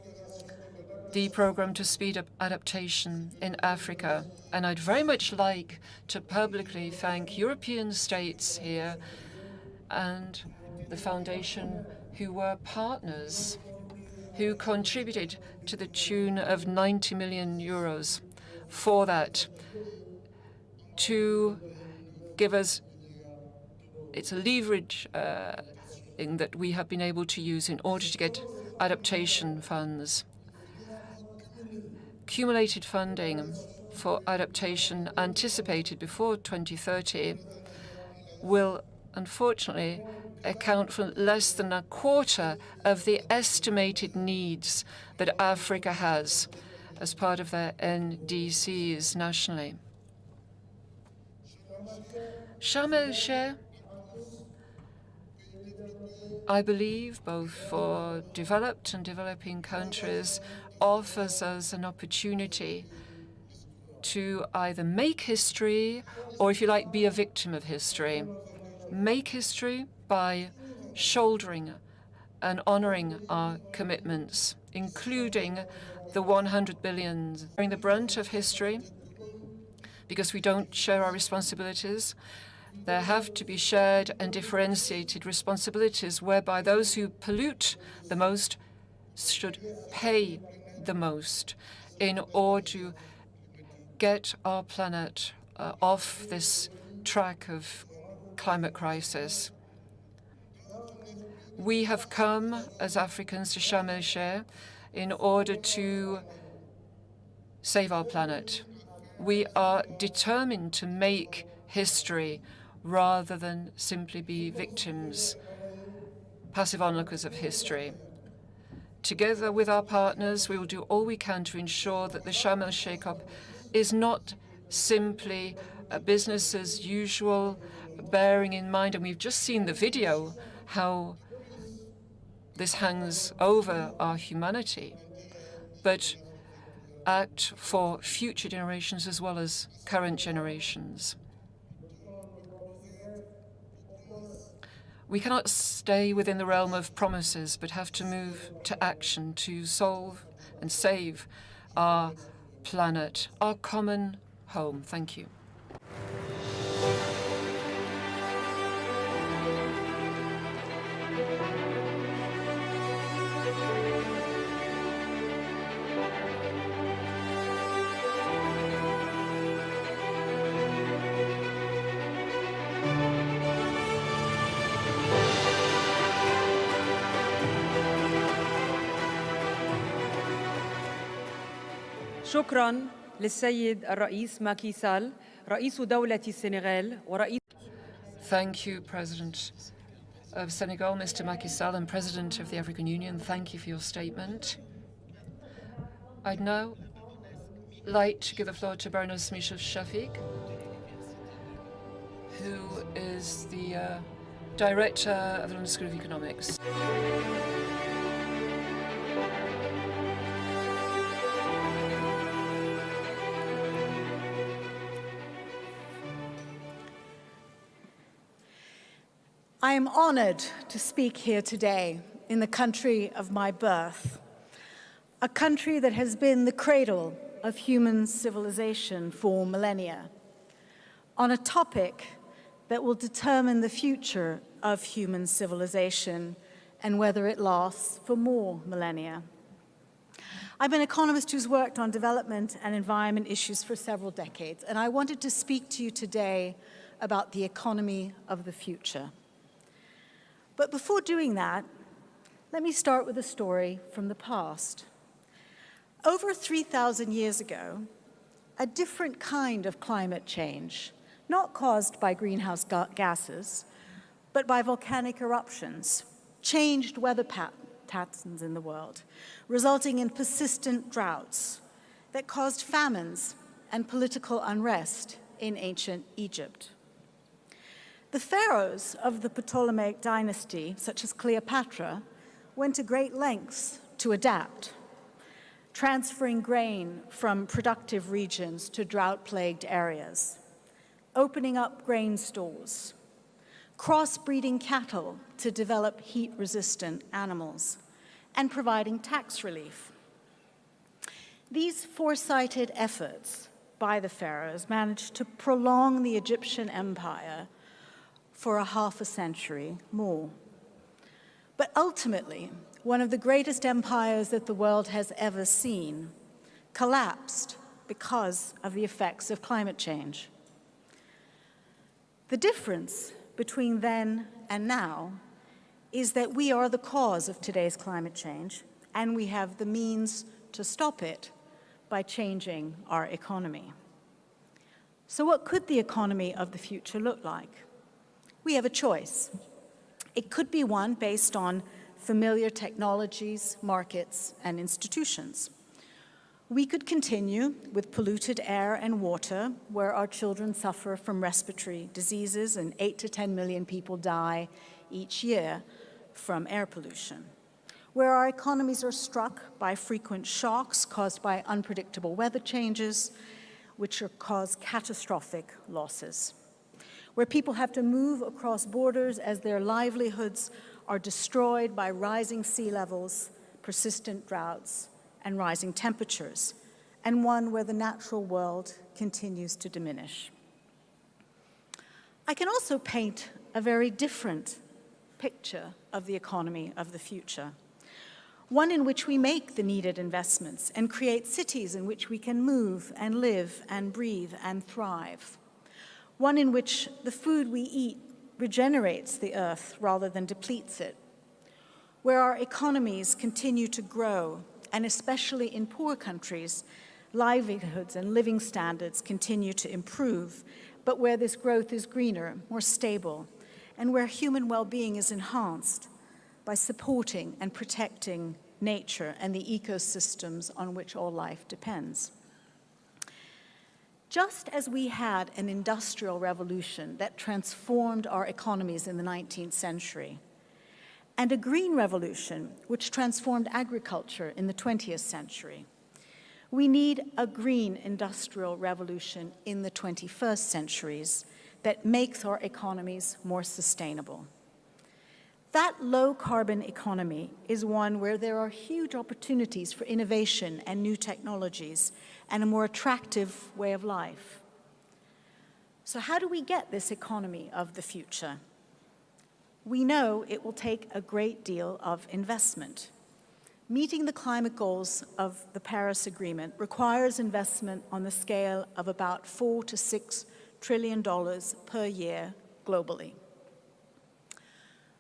the program to speed up adaptation in Africa. And I'd very much like to publicly thank European states here and the foundation who were partners, who contributed to the tune of 90 million euros for that, to give us, it's a leverage in that we have been able to use in order to get adaptation funds. Accumulated funding for adaptation anticipated before 2030 will unfortunately account for less than a quarter of the estimated needs that Africa has as part of their NDCs nationally. Sharm el-Sheikh, I believe, both for developed and developing countries, offers us an opportunity to either make history or, if you like, be a victim of history. Make history by shouldering and honoring our commitments, including the 100 billion, bearing the brunt of history, because we don't share our responsibilities. There have to be shared and differentiated responsibilities whereby those who pollute the most should pay the most in order to get our planet off this track of climate crisis. We have come as Africans to Sharm el-Sheikh in order to save our planet. We are determined to make history rather than simply be victims, passive onlookers of history. Together with our partners, we will do all we can to ensure that the Sharm el-Sheikh COP is not simply a business as usual, bearing in mind, and we've just seen the video, how this hangs over our humanity, but act for future generations as well as current generations. We cannot stay within the realm of promises, but have to move to action to solve and save our planet, our common home. Thank you. شكراً للسيد الرئيس ماكي سال رئيس دولة السنغال ورئيس Thank you, President of Senegal, Mr. Macky Sall, and President of the African Union. Thank you for your statement. I'd now like to give the floor to Baroness Michel Shafik, who is the Director of the London School of Economics. I am honored to speak here today in the country of my birth, a country that has been the cradle of human civilization for millennia, on a topic that will determine the future of human civilization and whether it lasts for more millennia. I'm an economist who's worked on development and environment issues for several decades, and I wanted to speak to you today about the economy of the future. But before doing that, let me start with a story from the past. Over 3,000 years ago, a different kind of climate change, not caused by greenhouse gases, but by volcanic eruptions, changed weather patterns in the world, resulting in persistent droughts that caused famines and political unrest in ancient Egypt. The pharaohs of the Ptolemaic dynasty, such as Cleopatra, went to great lengths to adapt, transferring grain from productive regions to drought-plagued areas, opening up grain stores, crossbreeding cattle to develop heat-resistant animals, and providing tax relief. These foresighted efforts by the pharaohs managed to prolong the Egyptian empire for a half a century more. But ultimately, one of the greatest empires that the world has ever seen collapsed because of the effects of climate change. The difference between then and now is that we are the cause of today's climate change, and we have the means to stop it by changing our economy. So what could the economy of the future look like? We have a choice. It could be one based on familiar technologies, markets, and institutions. We could continue with polluted air and water, where our children suffer from respiratory diseases and 8 to 10 million people die each year from air pollution, where our economies are struck by frequent shocks caused by unpredictable weather changes, which cause catastrophic losses, where people have to move across borders as their livelihoods are destroyed by rising sea levels, persistent droughts, and rising temperatures, and one where the natural world continues to diminish. I can also paint a very different picture of the economy of the future, one in which we make the needed investments and create cities in which we can move and live and breathe and thrive, one in which the food we eat regenerates the earth rather than depletes it, where our economies continue to grow, and especially in poor countries, livelihoods and living standards continue to improve, but where this growth is greener, more stable, and where human well-being is enhanced by supporting and protecting nature and the ecosystems on which all life depends. Just as we had an industrial revolution that transformed our economies in the 19th century, and a green revolution which transformed agriculture in the 20th century, we need a green industrial revolution in the 21st centuries that makes our economies more sustainable. That low-carbon economy is one where there are huge opportunities for innovation and new technologies and a more attractive way of life. So how do we get this economy of the future? We know it will take a great deal of investment. Meeting the climate goals of the Paris Agreement requires investment on the scale of about $4 to $6 trillion per year globally.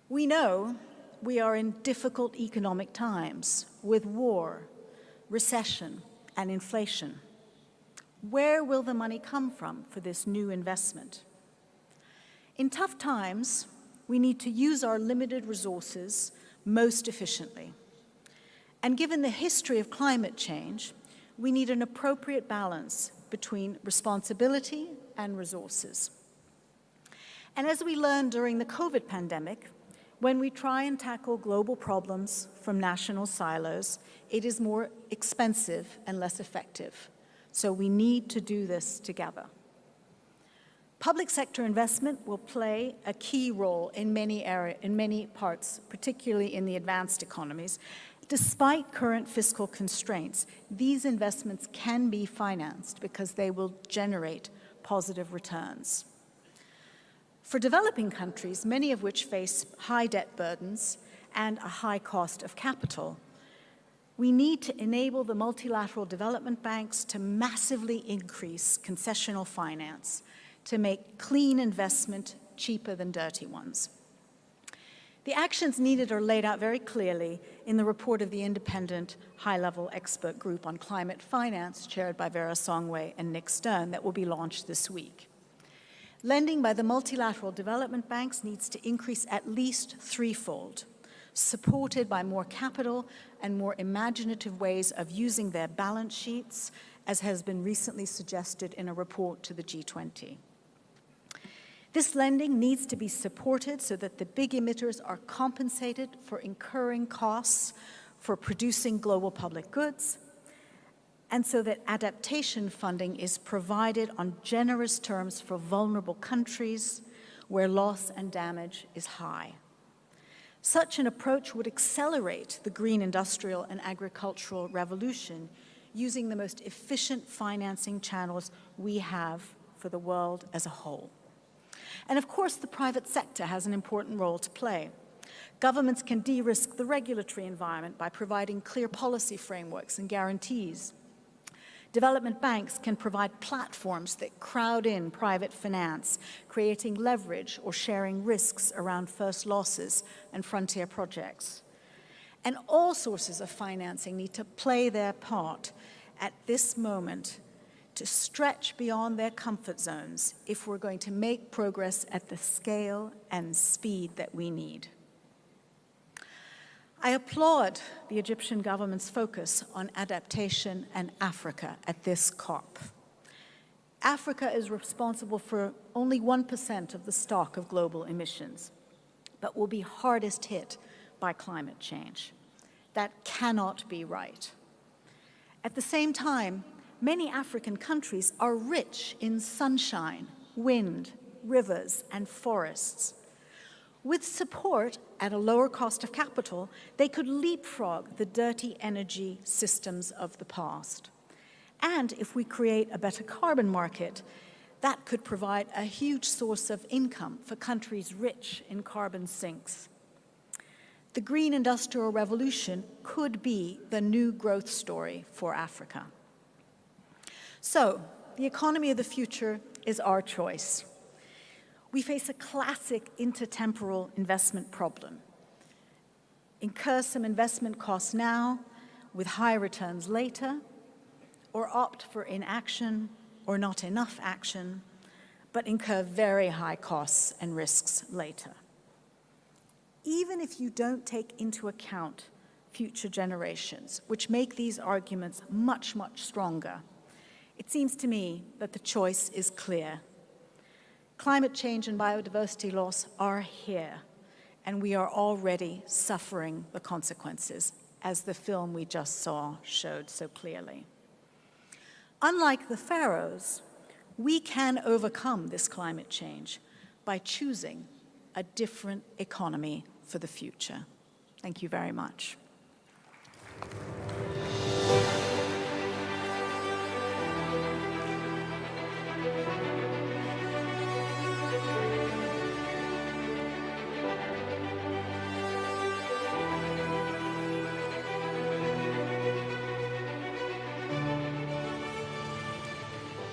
We know we are in difficult economic times with war, recession, and inflation. Where will the money come from for this new investment? In tough times, we need to use our limited resources most efficiently. And given the history of climate change, we need an appropriate balance between responsibility and resources. And as we learned during the COVID pandemic, when we try and tackle global problems from national silos, it is more expensive and less effective. So we need to do this together. Public sector investment will play a key role in many parts, particularly in the advanced economies. Despite current fiscal constraints, these investments can be financed because they will generate positive returns. For developing countries, many of which face high debt burdens and a high cost of capital, we need to enable the multilateral development banks to massively increase concessional finance to make clean investment cheaper than dirty ones. The actions needed are laid out very clearly in the report of the independent high-level expert group on climate finance chaired by Vera Songway and Nick Stern that will be launched this week. Lending by the multilateral development banks needs to increase at least threefold, supported by more capital and more imaginative ways of using their balance sheets, as has been recently suggested in a report to the G20. This lending needs to be supported so that the big emitters are compensated for incurring costs for producing global public goods, and so that adaptation funding is provided on generous terms for vulnerable countries where loss and damage is high. Such an approach would accelerate the green industrial and agricultural revolution using the most efficient financing channels we have for the world as a whole. And of course, the private sector has an important role to play. Governments can de-risk the regulatory environment by providing clear policy frameworks and guarantees. Development banks can provide platforms that crowd in private finance, creating leverage or sharing risks around first losses and frontier projects. And all sources of financing need to play their part at this moment to stretch beyond their comfort zones if we're going to make progress at the scale and speed that we need. I applaud the Egyptian government's focus on adaptation and Africa at this COP. Africa is responsible for only 1% of the stock of global emissions, but will be hardest hit by climate change. That cannot be right. At the same time, many African countries are rich in sunshine, wind, rivers, and forests. With support at a lower cost of capital, they could leapfrog the dirty energy systems of the past. And if we create a better carbon market, that could provide a huge source of income for countries rich in carbon sinks. The green industrial revolution could be the new growth story for Africa. So, the economy of the future is our choice. We face a classic intertemporal investment problem. Incur some investment costs now with high returns later, or opt for inaction or not enough action, but incur very high costs and risks later. Even if you don't take into account future generations, which make these arguments much, much stronger, it seems to me that the choice is clear. Climate change and biodiversity loss are here, and we are already suffering the consequences, as the film we just saw showed so clearly. Unlike the pharaohs, we can overcome this climate change by choosing a different economy for the future. Thank you very much.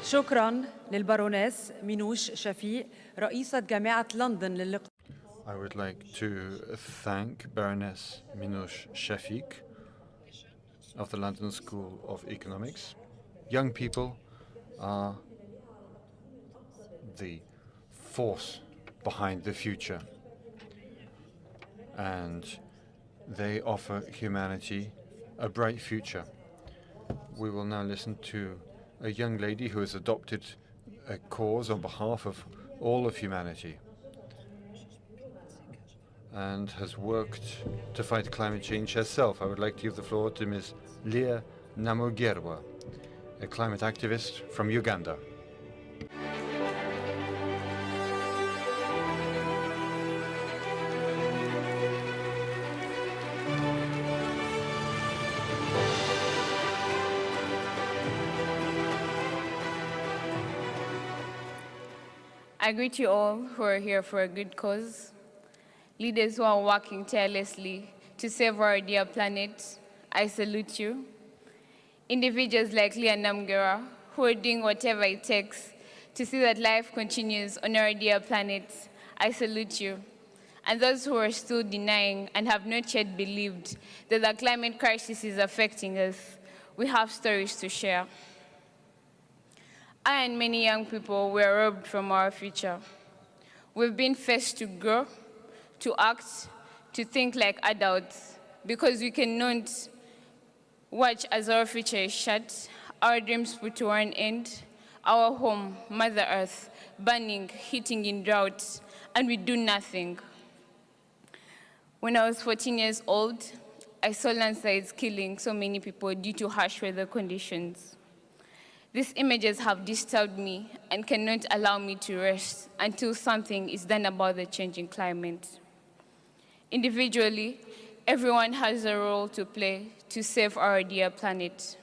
شكراً للبارونيس مينوش شفيق رئيسة جامعة لندن للاقتصاد. I would like to thank Baroness Minouche Shafik of the London School of Economics. Young people are the force behind the future, and they offer humanity a bright future. We will now listen to a young lady who has adopted a cause on behalf of all of humanity and has worked to fight climate change herself. I would like to give the floor to Ms. Leah Namugerwa, a climate activist from Uganda. I greet you all who are here for a good cause, leaders who are working tirelessly to save our dear planet. I salute you. Individuals like Leah Namgera, who are doing whatever it takes to see that life continues on our dear planet. I salute you. And those who are still denying and have not yet believed that the climate crisis is affecting us, we have stories to share. I and many young people were robbed from our future. We've been forced to grow, to act, to think like adults, because we cannot watch as our future is shut, our dreams put to an end, our home, Mother Earth, burning, hitting in drought, and we do nothing. When I was 14 years old, I saw landslides killing so many people due to harsh weather conditions. These images have disturbed me and cannot allow me to rest until something is done about the changing climate. Individually, everyone has a role to play to save our dear planet.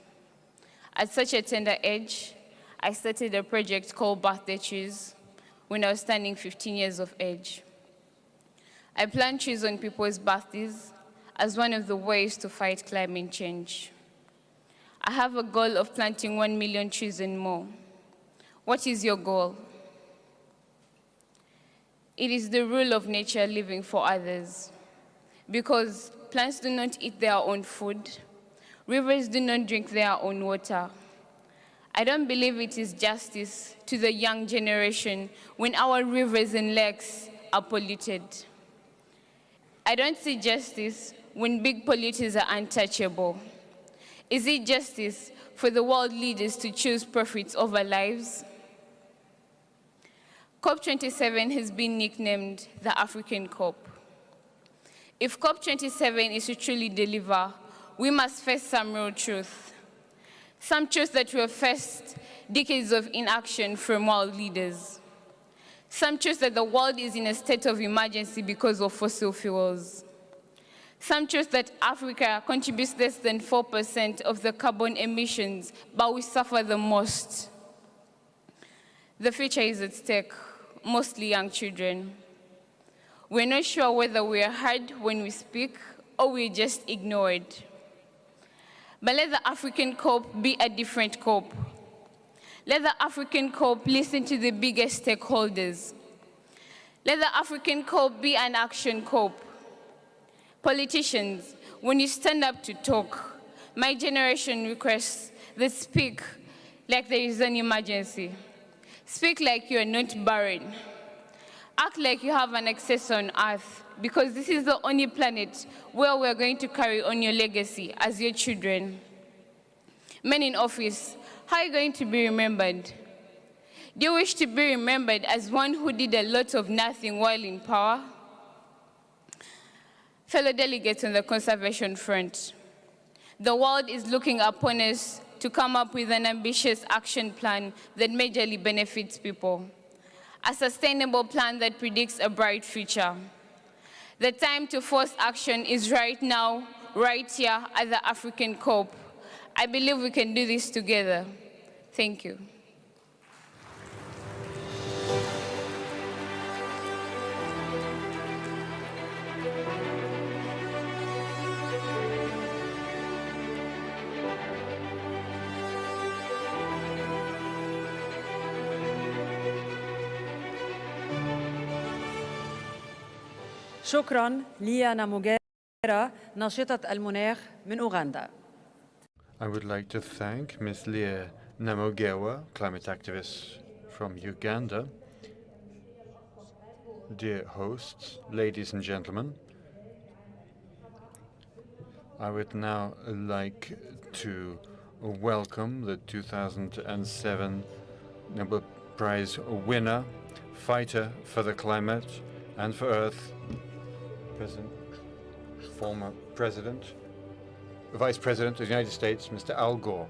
At such a tender age, I started a project called Birthday Trees when I was turning 15 years of age. I plant trees on people's birthdays as one of the ways to fight climate change. I have a goal of planting 1 million trees and more. What is your goal? It is the rule of nature living for others. Because plants do not eat their own food, rivers do not drink their own water. I don't believe it is justice to the young generation when our rivers and lakes are polluted. I don't see justice when big polluters are untouchable. Is it justice for the world leaders to choose profits over lives? COP27 has been nicknamed the African COP. If COP27 is to truly deliver, we must face some real truth. Some truth that will face decades of inaction from world leaders. Some truth that the world is in a state of emergency because of fossil fuels. Some truth that Africa contributes less than 4% of the carbon emissions, but we suffer the most. The future is at stake, mostly young children. We're not sure whether we are heard when we speak or we're just ignored. But let the African COP be a different COP. Let the African COP listen to the biggest stakeholders. Let the African COP be an action COP. Politicians, when you stand up to talk, my generation requests that speak like there is an emergency. Speak like you are not barren. Act like you have an access on Earth, because this is the only planet where we're going to carry on your legacy as your children. Men in office, how are you going to be remembered? Do you wish to be remembered as one who did a lot of nothing while in power? Fellow delegates on the conservation front, the world is looking upon us to come up with an ambitious action plan that majorly benefits people. A sustainable plan that predicts a bright future. The time to force action is right now, right here at the African COP. I believe we can do this together. Thank you. شكراً ليا ناموغيرا ناشطة المناخ من أوغندا. I would like to thank Ms. Leah Namugewa, climate activist from Uganda. Dear hosts, ladies and gentlemen, I would now like to welcome the 2007 Nobel Prize winner, fighter for the climate and for Earth, former Vice President of the United States, Mr. Al Gore.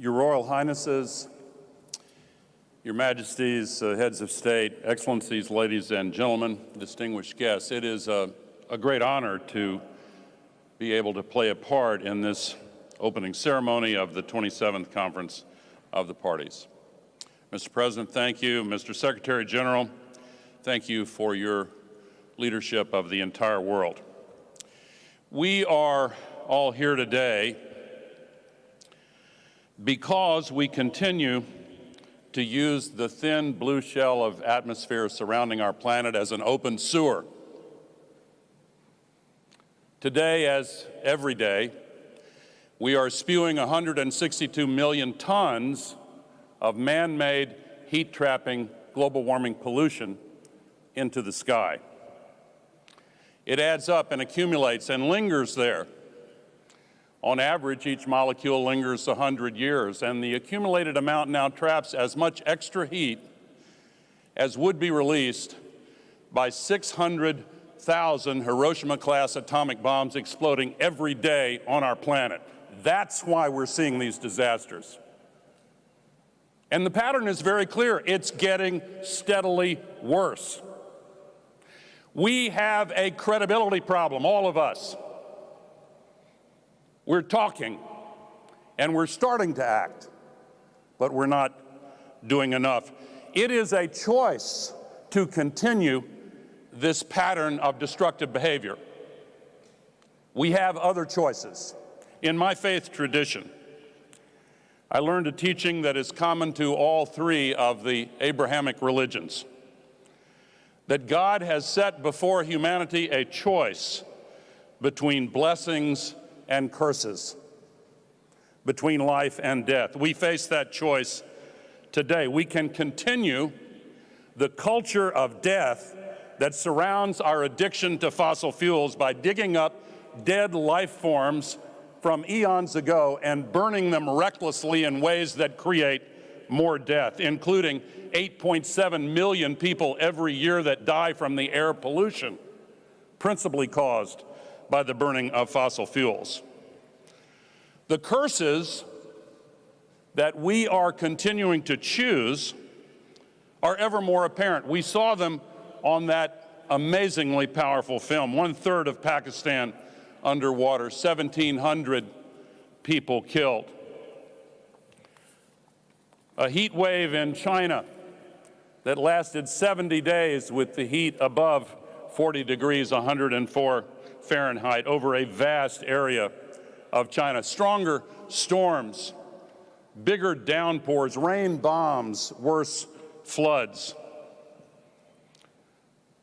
Your Royal Highnesses, Your Majesties, heads of state, excellencies, ladies and gentlemen, distinguished guests, it is a great honor to be able to play a part in this opening ceremony of the 27th Conference of the Parties. Mr. President, thank you. Mr. Secretary General, thank you for your leadership of the entire world. We are all here today because we continue to use the thin blue shell of atmosphere surrounding our planet as an open sewer. Today, as every day, we are spewing 162 million tons of man-made, heat-trapping, global warming pollution into the sky. It adds up and accumulates and lingers there. On average, each molecule lingers 100 years, and the accumulated amount now traps as much extra heat as would be released by 600,000 Hiroshima-class atomic bombs exploding every day on our planet. That's why we're seeing these disasters. And the pattern is very clear. It's getting steadily worse. We have a credibility problem, all of us. We're talking, and we're starting to act, but we're not doing enough. It is a choice to continue this pattern of destructive behavior. We have other choices. In my faith tradition, I learned a teaching that is common to all three of the Abrahamic religions, that God has set before humanity a choice between blessings and curses, between life and death. We face that choice today. We can continue the culture of death that surrounds our addiction to fossil fuels by digging up dead life forms from eons ago and burning them recklessly in ways that create more death, including 8.7 million people every year that die from the air pollution, principally caused by the burning of fossil fuels. The curses that we are continuing to choose are ever more apparent. We saw them on that amazingly powerful film, 1/3 of Pakistan underwater, 1,700 people killed. A heat wave in China that lasted 70 days with the heat above 40 degrees, 104 Fahrenheit, over a vast area of China. Stronger storms, bigger downpours, rain bombs, worse floods.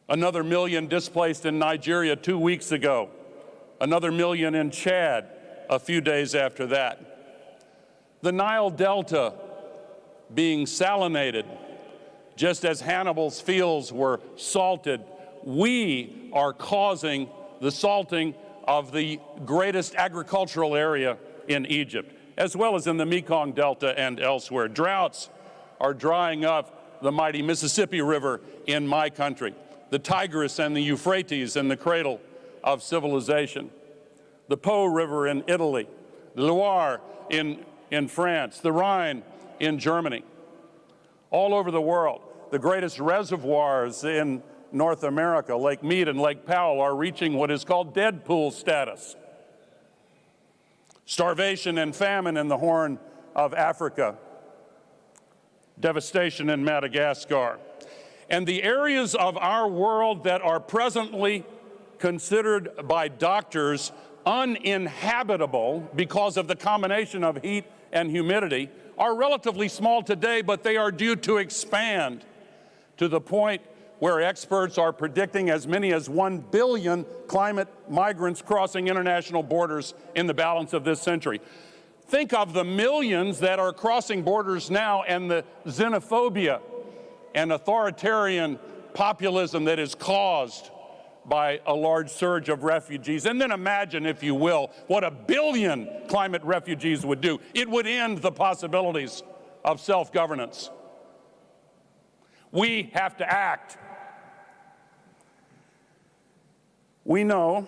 Another million displaced in Nigeria 2 weeks ago. Another million in Chad a few days after that. The Nile Delta being salinated, just as Hannibal's fields were salted. We are causing the salting of the greatest agricultural area in Egypt, as well as in the Mekong Delta and elsewhere. Droughts are drying up the mighty Mississippi River in my country, the Tigris and the Euphrates in the cradle of civilization, the Po River in Italy, the Loire in France, the Rhine in Germany. All over the world, the greatest reservoirs in North America, Lake Mead and Lake Powell, are reaching what is called dead pool status. Starvation and famine in the Horn of Africa, devastation in Madagascar. And the areas of our world that are presently considered by doctors uninhabitable because of the combination of heat and humidity are relatively small today, but they are due to expand to the point where experts are predicting as many as 1 billion climate migrants crossing international borders in the balance of this century. Think of the millions that are crossing borders now and the xenophobia and authoritarian populism that is caused by a large surge of refugees. And then imagine, if you will, what 1 billion climate refugees would do. It would end the possibilities of self-governance. We have to act. We know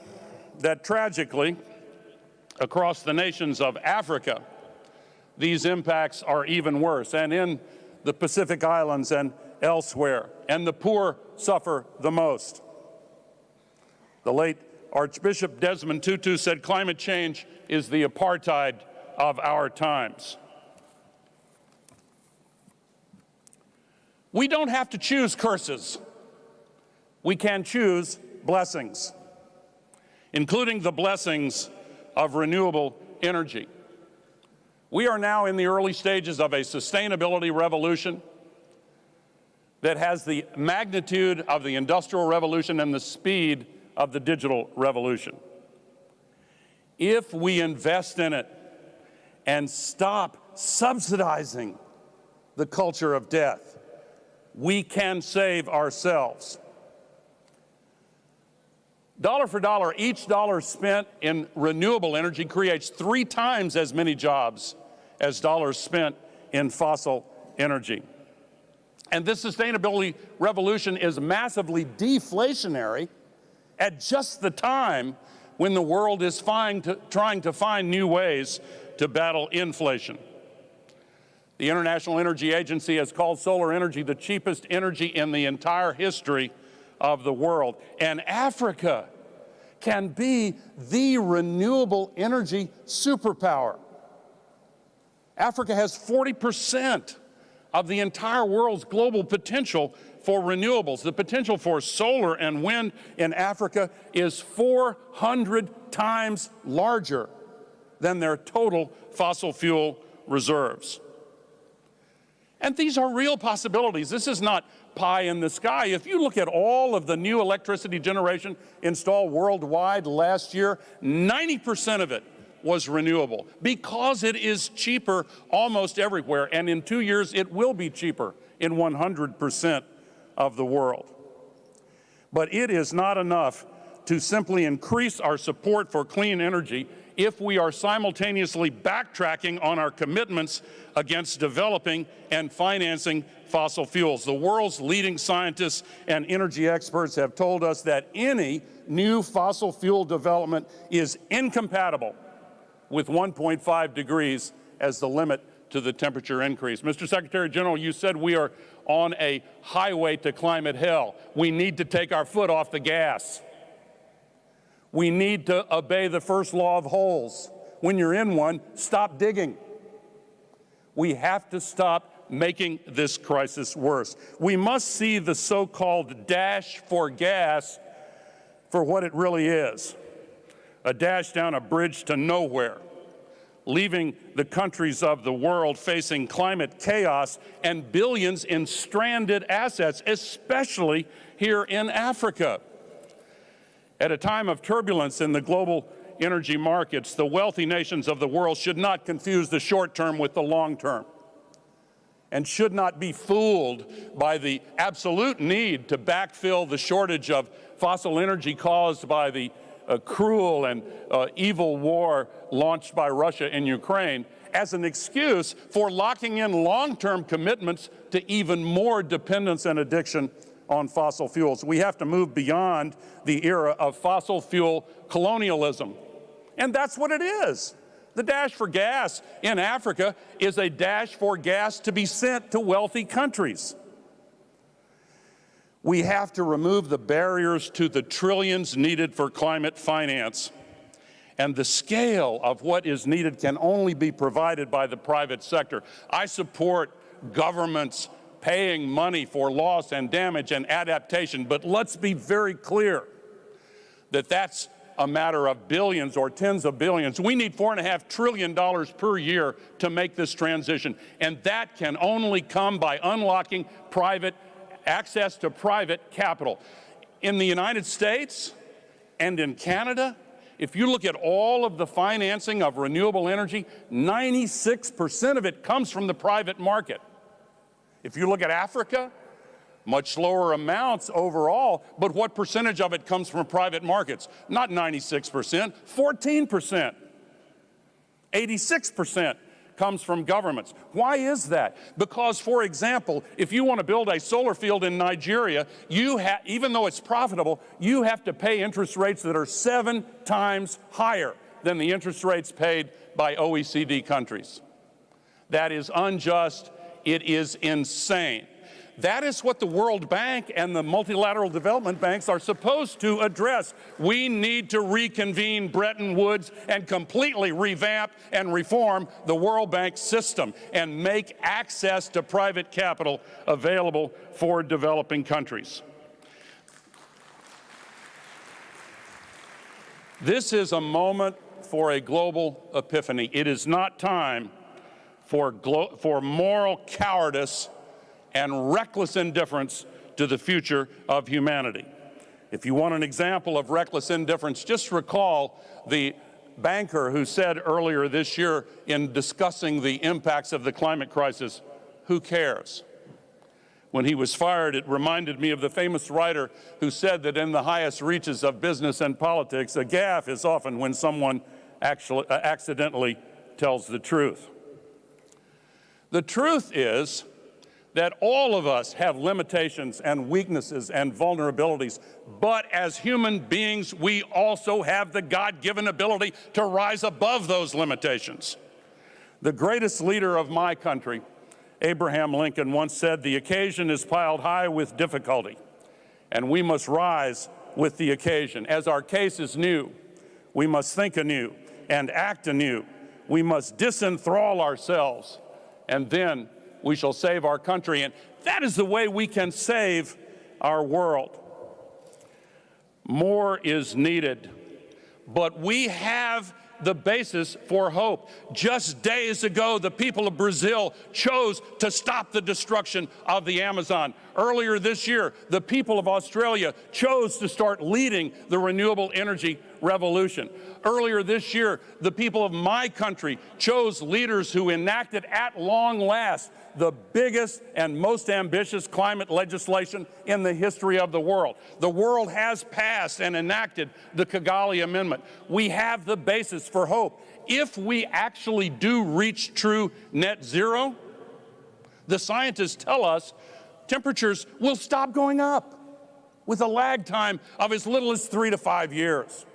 that tragically, across the nations of Africa, these impacts are even worse, and in the Pacific Islands and elsewhere, and the poor suffer the most. The late Archbishop Desmond Tutu said climate change is the apartheid of our times. We don't have to choose curses. We can choose blessings, including the blessings of renewable energy. We are now in the early stages of a sustainability revolution that has the magnitude of the Industrial Revolution and the speed of the digital revolution. If we invest in it and stop subsidizing the culture of death, we can save ourselves. Dollar for dollar, each dollar spent in renewable energy creates 3 times as many jobs as dollars spent in fossil energy. And this sustainability revolution is massively deflationary at just the time when the world is trying to find new ways to battle inflation. The International Energy Agency has called solar energy the cheapest energy in the entire history of the world. And Africa can be the renewable energy superpower. Africa has 40% of the entire world's global potential for renewables. The potential for solar and wind in Africa is 400 times larger than their total fossil fuel reserves. And these are real possibilities. This is not pie in the sky. If you look at all of the new electricity generation installed worldwide last year, 90% of it was renewable because it is cheaper almost everywhere. And in 2 years, it will be cheaper in 100% of the world. But it is not enough to simply increase our support for clean energy if we are simultaneously backtracking on our commitments against developing and financing fossil fuels. The world's leading scientists and energy experts have told us that any new fossil fuel development is incompatible with 1.5 degrees as the limit to the temperature increase. Mr. Secretary General, you said we are on a highway to climate hell. We need to take our foot off the gas. We need to obey the first law of holes. When you're in one, stop digging. We have to stop making this crisis worse. We must see the so-called dash for gas for what it really is: a dash down a bridge to nowhere, leaving the countries of the world facing climate chaos and billions in stranded assets, especially here in Africa. At a time of turbulence in the global energy markets, the wealthy nations of the world should not confuse the short term with the long term, and should not be fooled by the absolute need to backfill the shortage of fossil energy caused by the cruel and evil war launched by Russia in Ukraine as an excuse for locking in long-term commitments to even more dependence and addiction on fossil fuels. We have to move beyond the era of fossil fuel colonialism. And that's what it is. The dash for gas in Africa is a dash for gas to be sent to wealthy countries. We have to remove the barriers to the trillions needed for climate finance. And the scale of what is needed can only be provided by the private sector. I support governments paying money for loss and damage and adaptation, but let's be very clear that that's a matter of billions or tens of billions. We need $4.5 trillion per year to make this transition, and that can only come by unlocking private access to private capital. In the United States and in Canada, if you look at all of the financing of renewable energy, 96% of it comes from the private market. If you look at Africa, much lower amounts overall, but what percentage of it comes from private markets? Not 96%, 14%. 86% comes from governments. Why is that? Because, for example, if you want to build a solar field in Nigeria, even though it's profitable, you have to pay interest rates that are 7 times higher than the interest rates paid by OECD countries. That is unjust. It is insane. That is what the World Bank and the multilateral development banks are supposed to address. We need to reconvene Bretton Woods and completely revamp and reform the World Bank system and make access to private capital available for developing countries. This is a moment for a global epiphany. It is not time for moral cowardice and reckless indifference to the future of humanity. If you want an example of reckless indifference, just recall the banker who said earlier this year in discussing the impacts of the climate crisis, "Who cares?" When he was fired, it reminded me of the famous writer who said that in the highest reaches of business and politics, a gaffe is often when someone accidentally tells the truth. The truth is that all of us have limitations and weaknesses and vulnerabilities, but as human beings, we also have the God-given ability to rise above those limitations. The greatest leader of my country, Abraham Lincoln, once said, "The occasion is piled high with difficulty, and we must rise with the occasion." As our case is new, we must think anew and act anew. We must disenthrall ourselves, and then we shall save our country, and that is the way we can save our world. More is needed, but we have the basis for hope. Just days ago, the people of Brazil chose to stop the destruction of the Amazon. Earlier this year, the people of Australia chose to start leading the renewable energy revolution. Earlier this year, the people of my country chose leaders who enacted at long last the biggest and most ambitious climate legislation in the history of the world. The world has passed and enacted the Kigali Amendment. We have the basis for hope. If we actually do reach true net zero, the scientists tell us temperatures will stop going up with a lag time of as little as 3 to 5 years.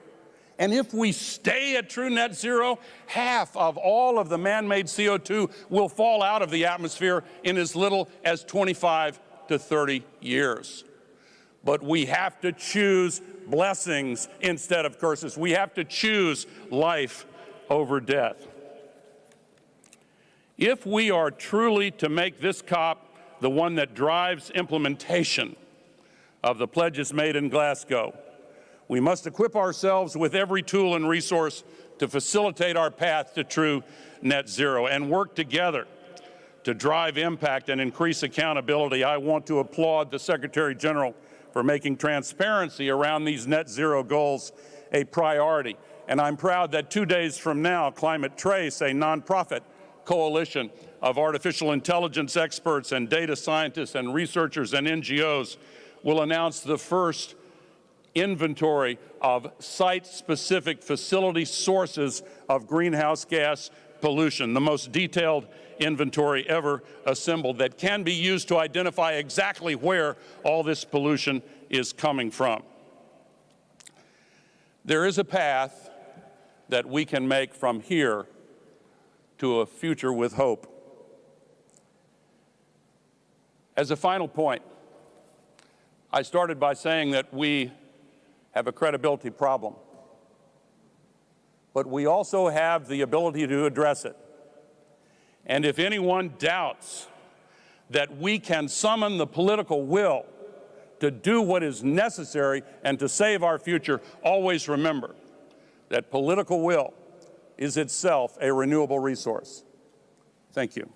And if we stay at true net zero, half of all of the man-made CO2 will fall out of the atmosphere in as little as 25 to 30 years. But we have to choose blessings instead of curses. We have to choose life over death. If we are truly to make this COP the one that drives implementation of the pledges made in Glasgow, we must equip ourselves with every tool and resource to facilitate our path to true net zero and work together to drive impact and increase accountability. I want to applaud the Secretary General for making transparency around these net zero goals a priority. And I'm proud that 2 days from now, Climate Trace, a nonprofit coalition of artificial intelligence experts and data scientists and researchers and NGOs, will announce the first inventory of site-specific facility sources of greenhouse gas pollution, the most detailed inventory ever assembled that can be used to identify exactly where all this pollution is coming from. There is a path that we can make from here to a future with hope. As a final point, I started by saying that we have a credibility problem, but we also have the ability to address it. And if anyone doubts that we can summon the political will to do what is necessary and to save our future, always remember, that political will is itself a renewable resource. Thank you.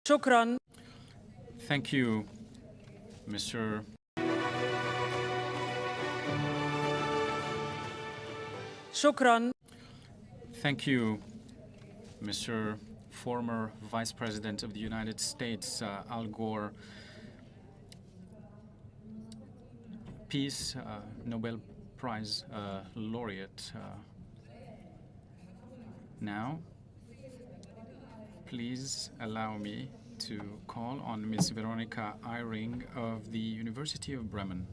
شكراً. Thank you, Mr. شكراً. Thank you, Mr. Former Vice President of the United States, Al Gore. Peace Nobel Prize laureate. Now, please allow me to call on Ms. Veronica Eyring of the University of Bremen.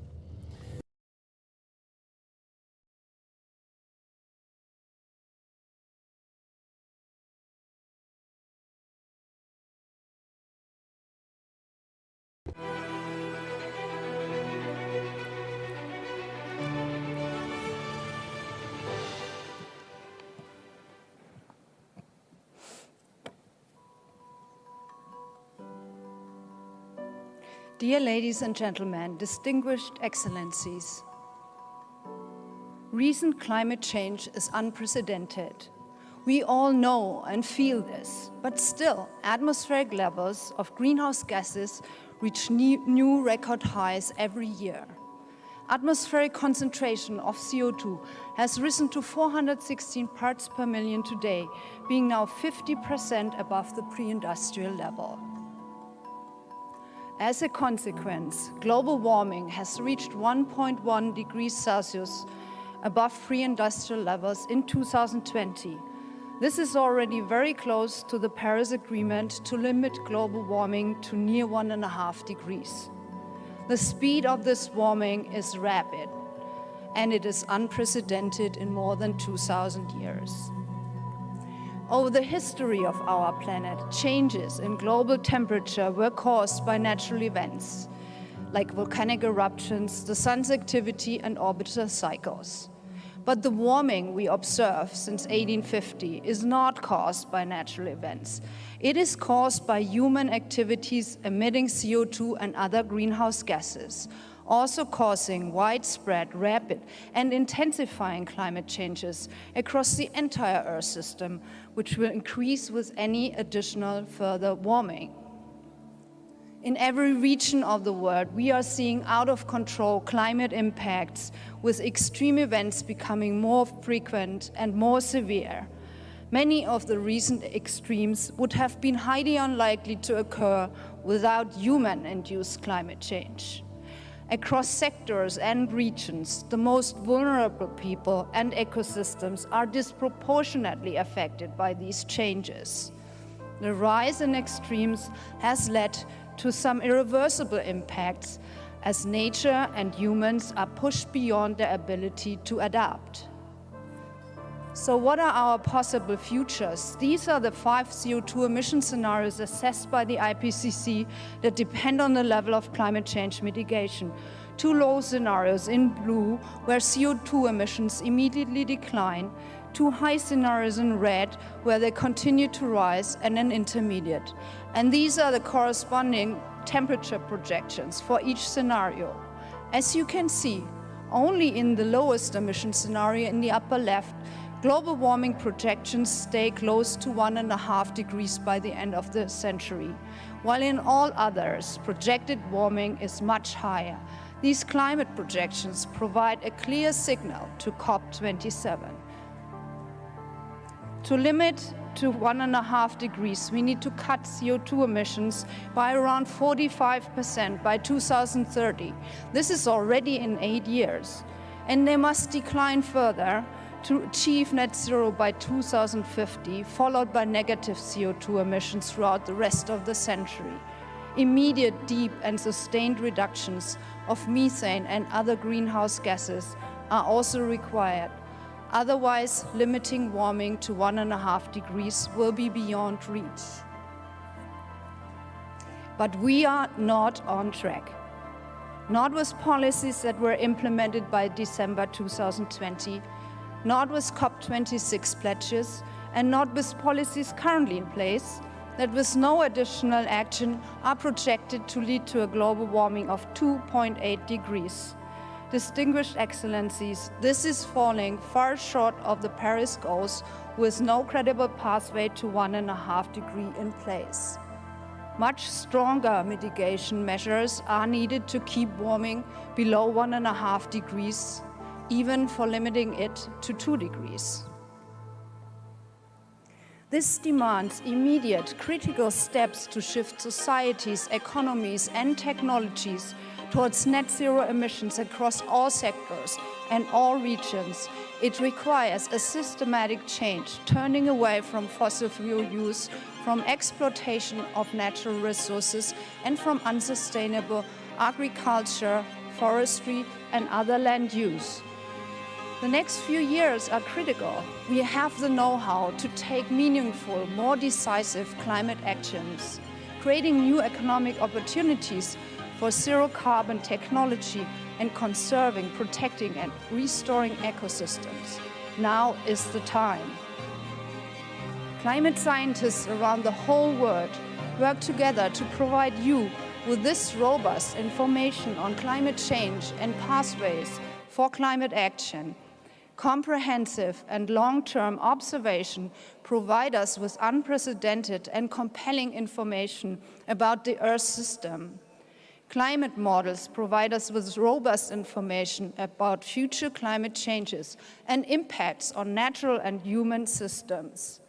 Dear ladies and gentlemen, distinguished excellencies, recent climate change is unprecedented. We all know and feel this, but still, atmospheric levels of greenhouse gases reach new record highs every year. Atmospheric concentration of CO2 has risen to 416 parts per million today, being now 50% above the pre-industrial level. As a consequence, global warming has reached 1.1 degrees Celsius above pre-industrial levels in 2020. This is already very close to the Paris Agreement to limit global warming to near 1.5 degrees. The speed of this warming is rapid, and it is unprecedented in more than 2,000 years. Over the history of our planet, changes in global temperature were caused by natural events, like volcanic eruptions, the sun's activity, and orbital cycles. But the warming we observe since 1850 is not caused by natural events. It is caused by human activities emitting CO2 and other greenhouse gases, also causing widespread, rapid, and intensifying climate changes across the entire Earth system, which will increase with any additional further warming. In every region of the world, we are seeing out-of-control climate impacts, with extreme events becoming more frequent and more severe. Many of the recent extremes would have been highly unlikely to occur without human-induced climate change. Across sectors and regions, the most vulnerable people and ecosystems are disproportionately affected by these changes. The rise in extremes has led to some irreversible impacts as nature and humans are pushed beyond their ability to adapt. So what are our possible futures? These are the 5 CO2 emission scenarios assessed by the IPCC that depend on the level of climate change mitigation. 2 low scenarios in blue, where CO2 emissions immediately decline, 2 high scenarios in red, where they continue to rise, and an intermediate. And these are the corresponding temperature projections for each scenario. As you can see, only in the lowest emission scenario in the upper left, global warming projections stay close to 1.5 degrees by the end of the century, while in all others, projected warming is much higher. These climate projections provide a clear signal to COP27. To limit to 1.5 degrees, we need to cut CO2 emissions by around 45% by 2030. This is already in 8 years. And they must decline further to achieve net zero by 2050, followed by negative CO2 emissions throughout the rest of the century. Immediate, deep and sustained reductions of methane and other greenhouse gases are also required. Otherwise, limiting warming to 1.5 degrees will be beyond reach. But we are not on track. Not with policies that were implemented by December 2020, not with COP26 pledges, and not with policies currently in place that with no additional action are projected to lead to a global warming of 2.8 degrees. Distinguished Excellencies, this is falling far short of the Paris goals with no credible pathway to 1.5 degrees in place. Much stronger mitigation measures are needed to keep warming below 1.5 degrees, even for limiting it to 2 degrees. This demands immediate, critical steps to shift societies, economies, and technologies towards net zero emissions across all sectors and all regions. It requires a systematic change, turning away from fossil fuel use, from exploitation of natural resources, and from unsustainable agriculture, forestry, and other land use. The next few years are critical. We have the know-how to take meaningful, more decisive climate actions, creating new economic opportunities for zero-carbon technology and conserving, protecting, and restoring ecosystems. Now is the time. Climate scientists around the whole world work together to provide you with this robust information on climate change and pathways for climate action. Comprehensive and long-term observation provide us with unprecedented and compelling information about the Earth system. Climate models provide us with robust information about future climate changes and impacts on natural and human systems.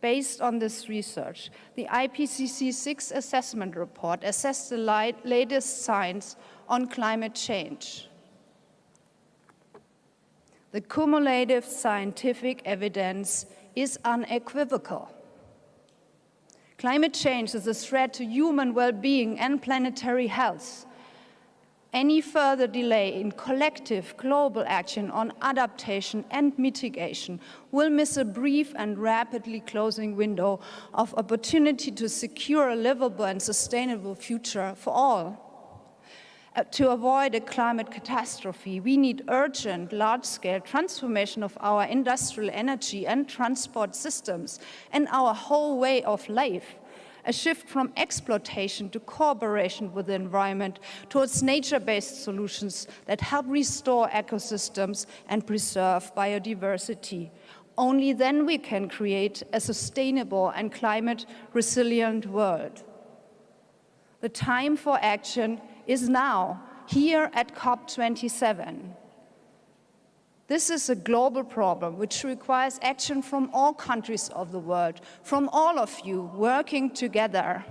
Based on this research, the IPCC 6 assessment report assessed the latest science on climate change. The cumulative scientific evidence is unequivocal. Climate change is a threat to human well-being and planetary health. Any further delay in collective global action on adaptation and mitigation will miss a brief and rapidly closing window of opportunity to secure a livable and sustainable future for all. To avoid a climate catastrophe, we need urgent, large-scale transformation of our industrial energy and transport systems and our whole way of life. A shift from exploitation to cooperation with the environment towards nature-based solutions that help restore ecosystems and preserve biodiversity. Only then we can create a sustainable and climate-resilient world. The time for action is now, here at COP27. This is a global problem which requires action from all countries of the world, from all of you working together.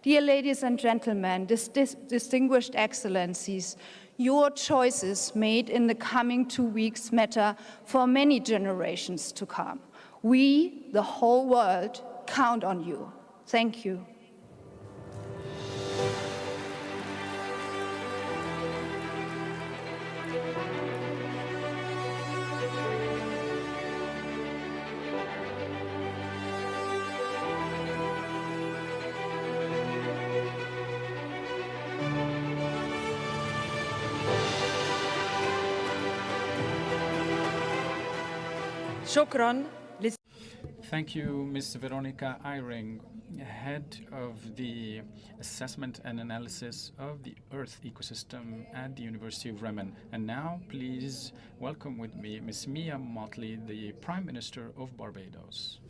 Dear ladies and gentlemen, distinguished excellencies, your choices made in the coming 2 weeks matter for many generations to come. We, the whole world, count on you. Thank you. Thank you, Ms. Veronica Eyring, head of the Assessment and Analysis of the Earth Ecosystem at the University of Bremen. And now, please welcome with me Ms. Mia Mottley, the Prime Minister of Barbados.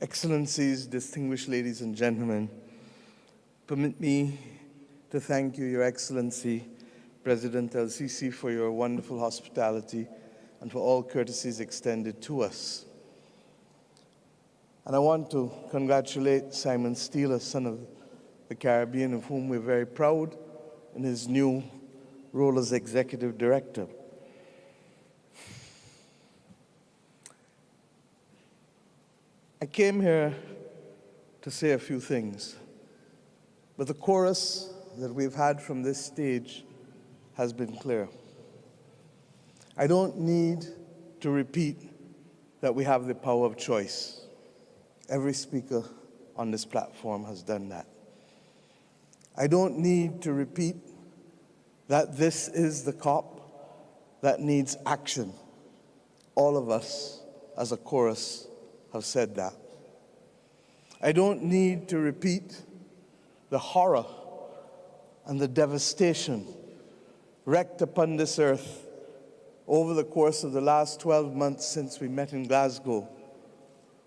Excellencies, distinguished ladies and gentlemen, permit me to thank you, Your Excellency, President El-Sisi, for your wonderful hospitality and for all courtesies extended to us. And I want to congratulate Simon Steele, a son of the Caribbean, of whom we're very proud, in his new role as Executive Director. I came here to say a few things, but the chorus that we've had from this stage has been clear. I don't need to repeat that we have the power of choice. Every speaker on this platform has done that. I don't need to repeat that this is the COP that needs action. All of us, as a chorus, have said that. I don't need to repeat the horror and the devastation wreaked upon this earth over the course of the last 12 months since we met in Glasgow,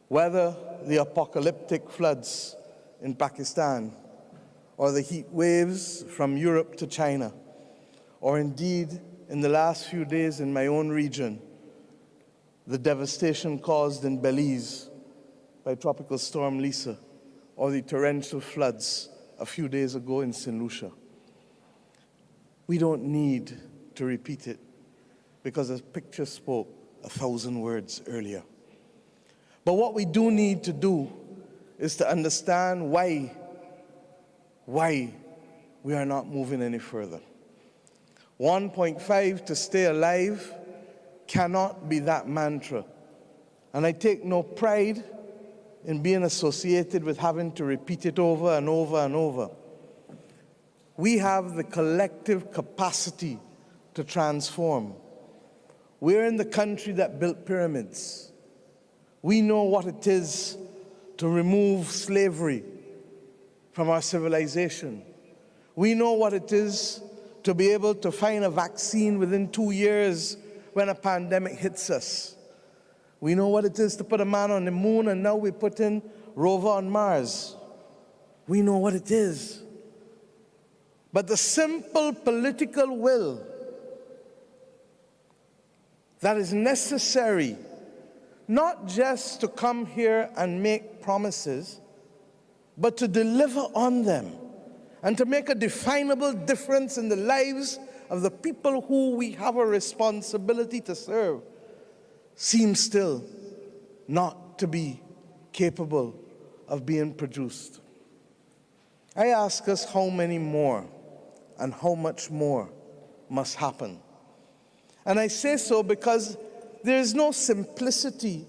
whether the apocalyptic floods in Pakistan, or the heat waves from Europe to China, or indeed, in the last few days in my own region, the devastation caused in Belize by Tropical Storm Lisa, or the torrential floods a few days ago in St. Lucia. We don't need to repeat it, because a picture spoke 1,000 words earlier. But what we do need to do is to understand why we are not moving any further. 1.5 to stay alive cannot be that mantra. And I take no pride in being associated with having to repeat it over and over and over. We have the collective capacity to transform. We're in the country that built pyramids. We know what it is to remove slavery from our civilization. We know what it is to be able to find a vaccine within 2 years when a pandemic hits us. We know what it is to put a man on the moon, and now we put in rover on Mars. We know what it is. But the simple political will that is necessary, not just to come here and make promises, but to deliver on them and to make a definable difference in the lives of the people who we have a responsibility to serve, seems still not to be capable of being produced. I ask us how many more and how much more must happen. And I say so because there is no simplicity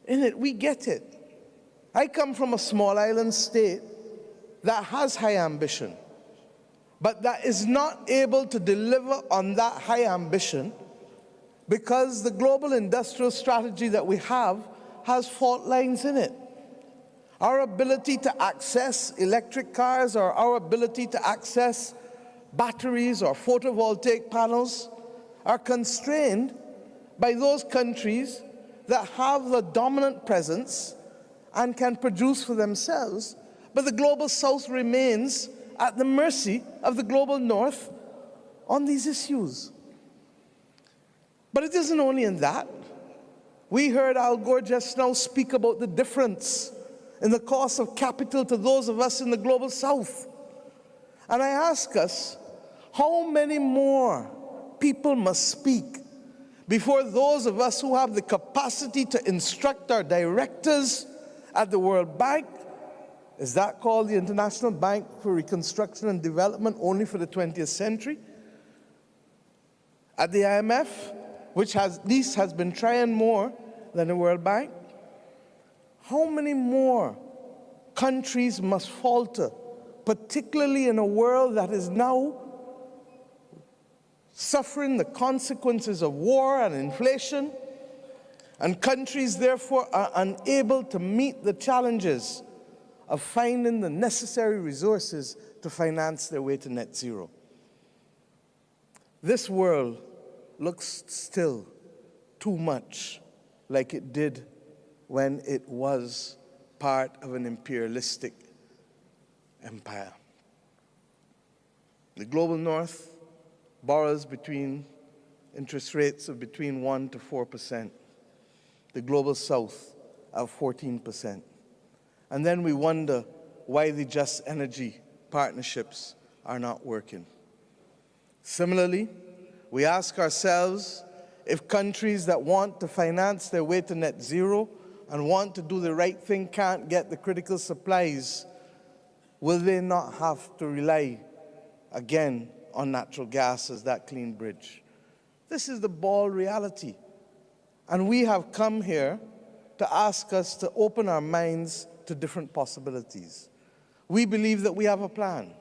in it. We get it. I come from a small island state that has high ambition, but that is not able to deliver on that high ambition because the global industrial strategy that we have has fault lines in it. Our ability to access electric cars, or our ability to access batteries or photovoltaic panels, are constrained by those countries that have the dominant presence and can produce for themselves, but the global south remains at the mercy of the global north on these issues. But it isn't only in that. We heard Al Gore just now speak about the difference in the cost of capital to those of us in the global south. And I ask us, how many more people must speak before those of us who have the capacity to instruct our directors at the World Bank, is that called the International Bank for Reconstruction and Development only for the 20th century? At the IMF, which at least has been trying more than the World Bank? How many more countries must falter, particularly in a world that is now suffering the consequences of war and inflation, and countries therefore are unable to meet the challenges of finding the necessary resources to finance their way to net zero? This world looks still too much like it did when it was part of an imperialistic empire. The global north borrows between interest rates of between 1% to 4%. The global south of 14%. And then we wonder why the just energy partnerships are not working. Similarly, we ask ourselves if countries that want to finance their way to net zero and want to do the right thing can't get the critical supplies, will they not have to rely again on natural gas as that clean bridge? This is the bald reality. And we have come here to ask us to open our minds to different possibilities. We believe that we have a plan.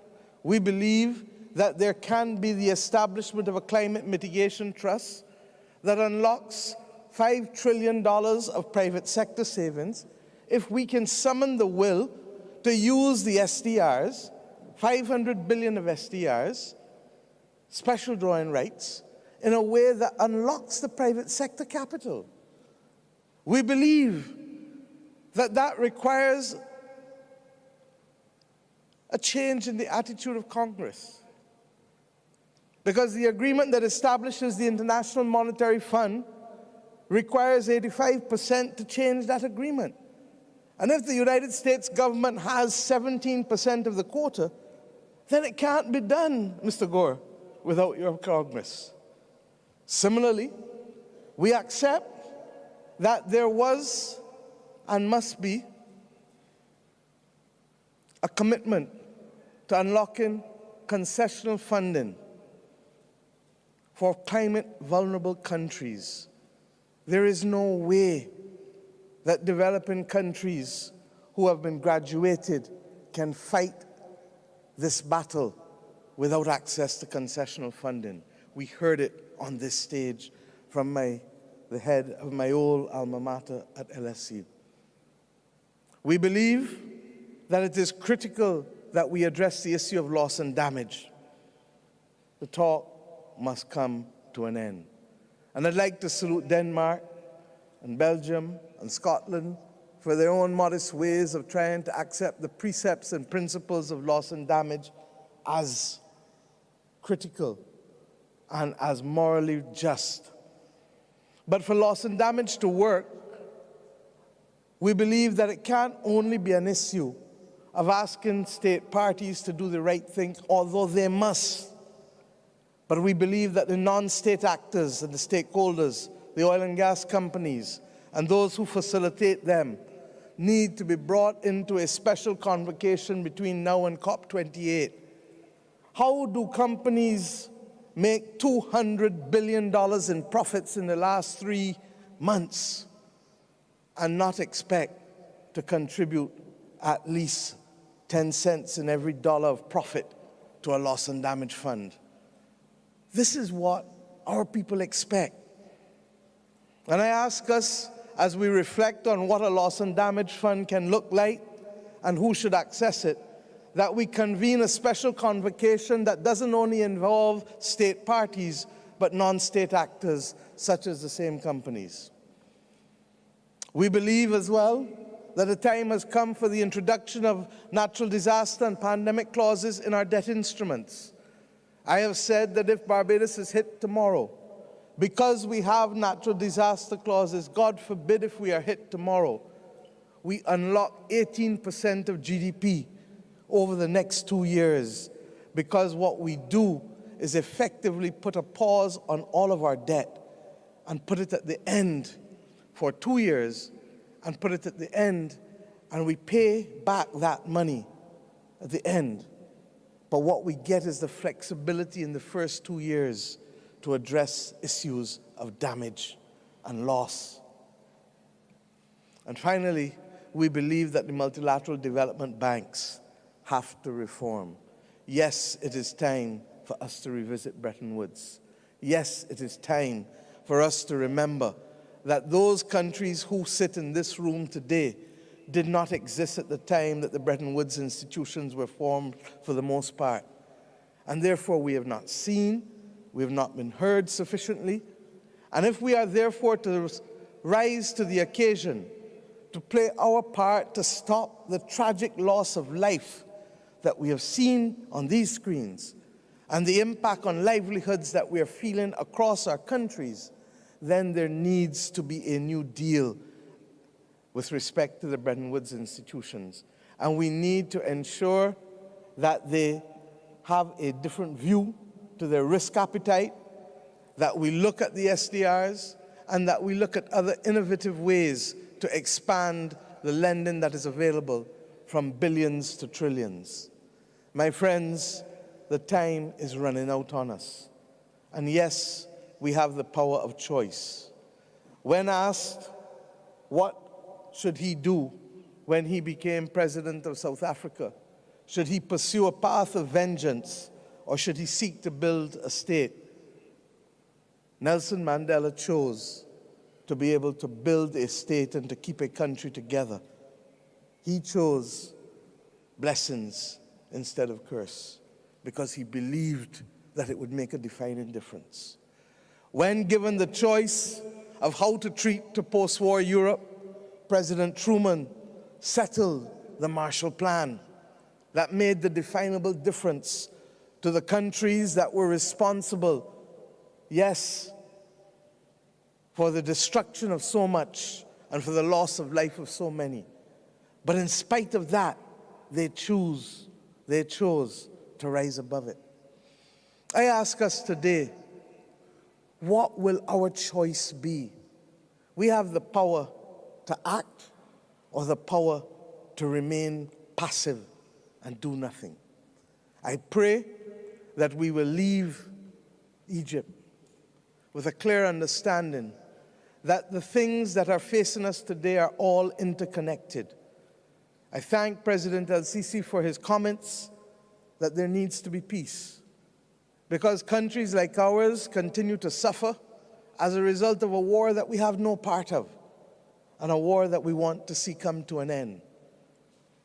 We believe that there can be the establishment of a climate mitigation trust that unlocks $5 trillion of private sector savings if we can summon the will to use the SDRs, 500 billion of SDRs, special drawing rights, in a way that unlocks the private sector capital. We believe that that requires a change in the attitude of Congress. Because the agreement that establishes the International Monetary Fund requires 85% to change that agreement. And if the United States government has 17% of the quota, then it can't be done, Mr. Gore, without your Congress. Similarly, we accept that there was and must be a commitment to unlocking concessional funding for climate-vulnerable countries. There is no way that developing countries who have been graduated can fight this battle without access to concessional funding. We heard it on this stage from the head of my old alma mater at LSE. We believe that it is critical that we address the issue of loss and damage. The talk must come to an end. And I'd like to salute Denmark and Belgium and Scotland for their own modest ways of trying to accept the precepts and principles of loss and damage as critical and as morally just. But for loss and damage to work, we believe that it can't only be an issue of asking state parties to do the right thing, although they must. But we believe that the non-state actors and the stakeholders, the oil and gas companies, and those who facilitate them need to be brought into a special convocation between now and COP28. How do companies make $200 billion in profits in the last 3 months and not expect to contribute at least 10 cents in every dollar of profit to a loss and damage fund? This is what our people expect. And I ask us, as we reflect on what a loss and damage fund can look like and who should access it, that we convene a special convocation that doesn't only involve state parties, but non-state actors, such as the same companies. We believe as well that the time has come for the introduction of natural disaster and pandemic clauses in our debt instruments. I have said that if Barbados is hit tomorrow, because we have natural disaster clauses, God forbid if we are hit tomorrow, we unlock 18% of GDP over the next 2 years, because what we do is effectively put a pause on all of our debt and put it at the end for 2 years and put it at the end, and we pay back that money at the end. But what we get is the flexibility in the first 2 years to address issues of damage and loss. And finally, we believe that the multilateral development banks have to reform. Yes, it is time for us to revisit Bretton Woods. Yes, it is time for us to remember that those countries who sit in this room today did not exist at the time that the Bretton Woods institutions were formed for the most part. And therefore we have not seen, we have not been heard sufficiently. And if we are therefore to rise to the occasion to play our part to stop the tragic loss of life that we have seen on these screens and the impact on livelihoods that we are feeling across our countries, then there needs to be a new deal with respect to the Bretton Woods institutions. And we need to ensure that they have a different view to their risk appetite, that we look at the SDRs, and that we look at other innovative ways to expand the lending that is available from billions to trillions. My friends, the time is running out on us. And yes, we have the power of choice. When asked what should he do when he became president of South Africa, should he pursue a path of vengeance or should he seek to build a state, Nelson Mandela chose to be able to build a state and to keep a country together. He chose blessings instead of curse because he believed that it would make a defining difference. When given the choice of how to treat to post-war Europe, President Truman settled the Marshall Plan that made the definable difference to the countries that were responsible, yes, for the destruction of so much and for the loss of life of so many. But in spite of that, they chose to rise above it. I ask us today, what will our choice be? We have the power to act or the power to remain passive and do nothing. I pray that we will leave Egypt with a clear understanding that the things that are facing us today are all interconnected. I thank President El-Sisi for his comments that there needs to be peace, because countries like ours continue to suffer as a result of a war that we have no part of, and a war that we want to see come to an end.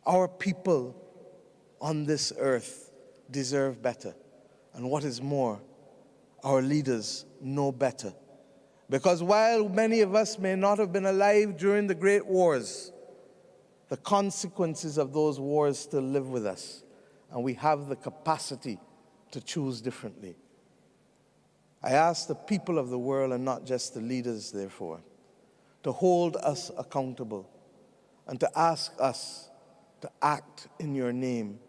Our people on this earth deserve better, and what is more, our leaders know better. Because while many of us may not have been alive during the great wars, the consequences of those wars still live with us, and we have the capacity to choose differently. I ask the people of the world, and not just the leaders, therefore, to hold us accountable and to ask us to act in your name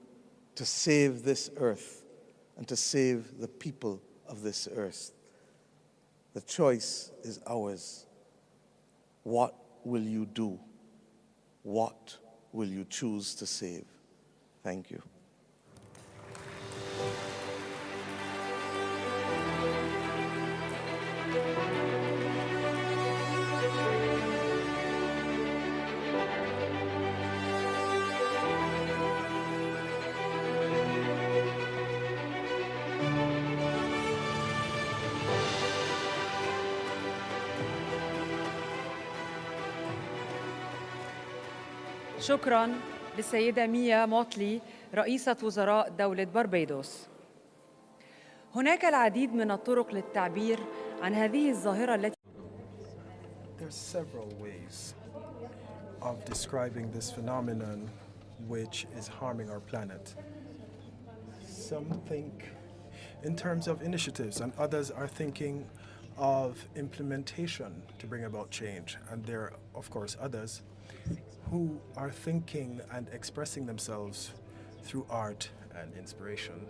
to save this earth and to save the people of this earth. The choice is ours. What will you do? What will you choose to save? Thank you. شكراً للسيدة ميا موتلي رئيسة وزراء دولة بربيدوس. هناك العديد من الطرق للتعبير عن هذه الظاهرة التي There's several ways of describing this phenomenon which is harming our planet. Some think in terms of initiatives, and others are thinking of implementation to bring about change. And there are, of course, others who are thinking and expressing themselves through art and inspiration.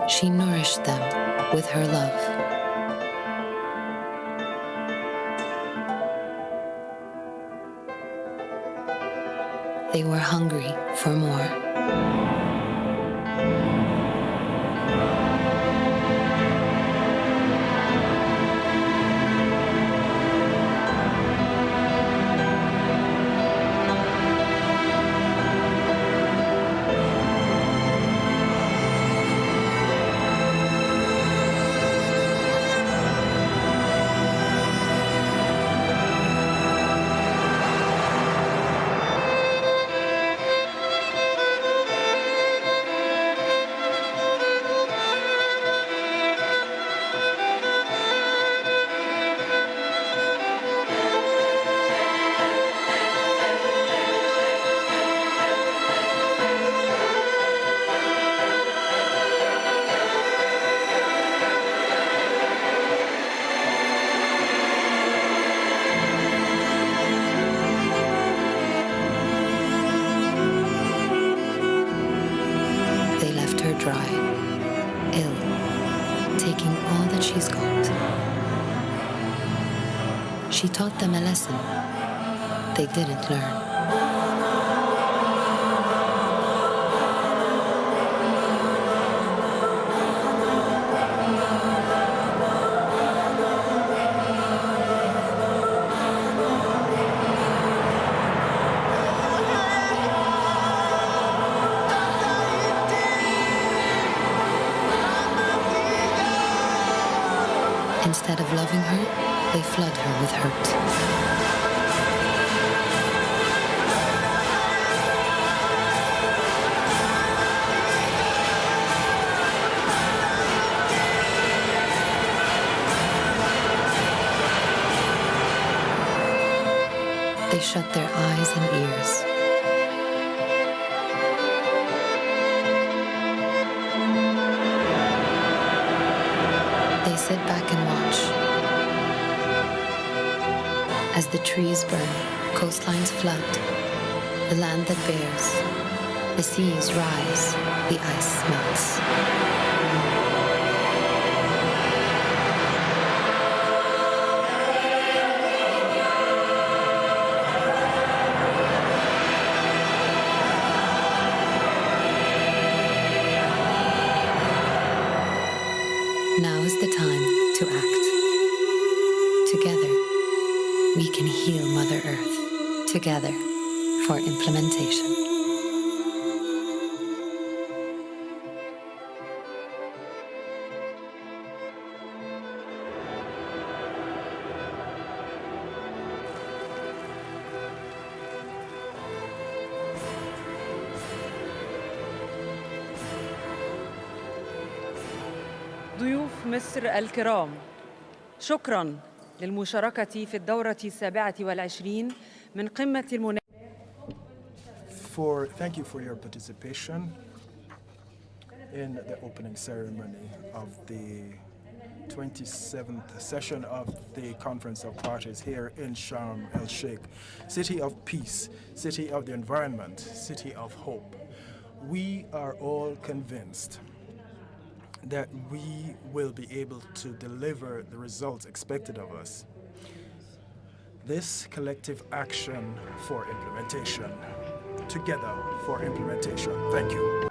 She nourished them with her love. They were hungry for more. all that she's got. She taught them a lesson they didn't learn. Instead of loving her, they flood her with hurt. They shut their eyes and ears. They sit back and watch as the trees burn, coastlines flood, the land that bears, the seas rise, the ice melts. Now is the time to act. Together, we can heal Mother Earth. Together, for implementation. ضيوف مصر الكرام، شكراً للمشاركة في الدورة 27 من قمة المناخ. Thank you for your participation in the opening ceremony of the 27th session of the Conference of Parties here in Sharm el-Sheikh, city of peace, city of the environment, city of hope. We are all convinced that we will be able to deliver the results expected of us. This collective action for implementation. Together for implementation. Thank you.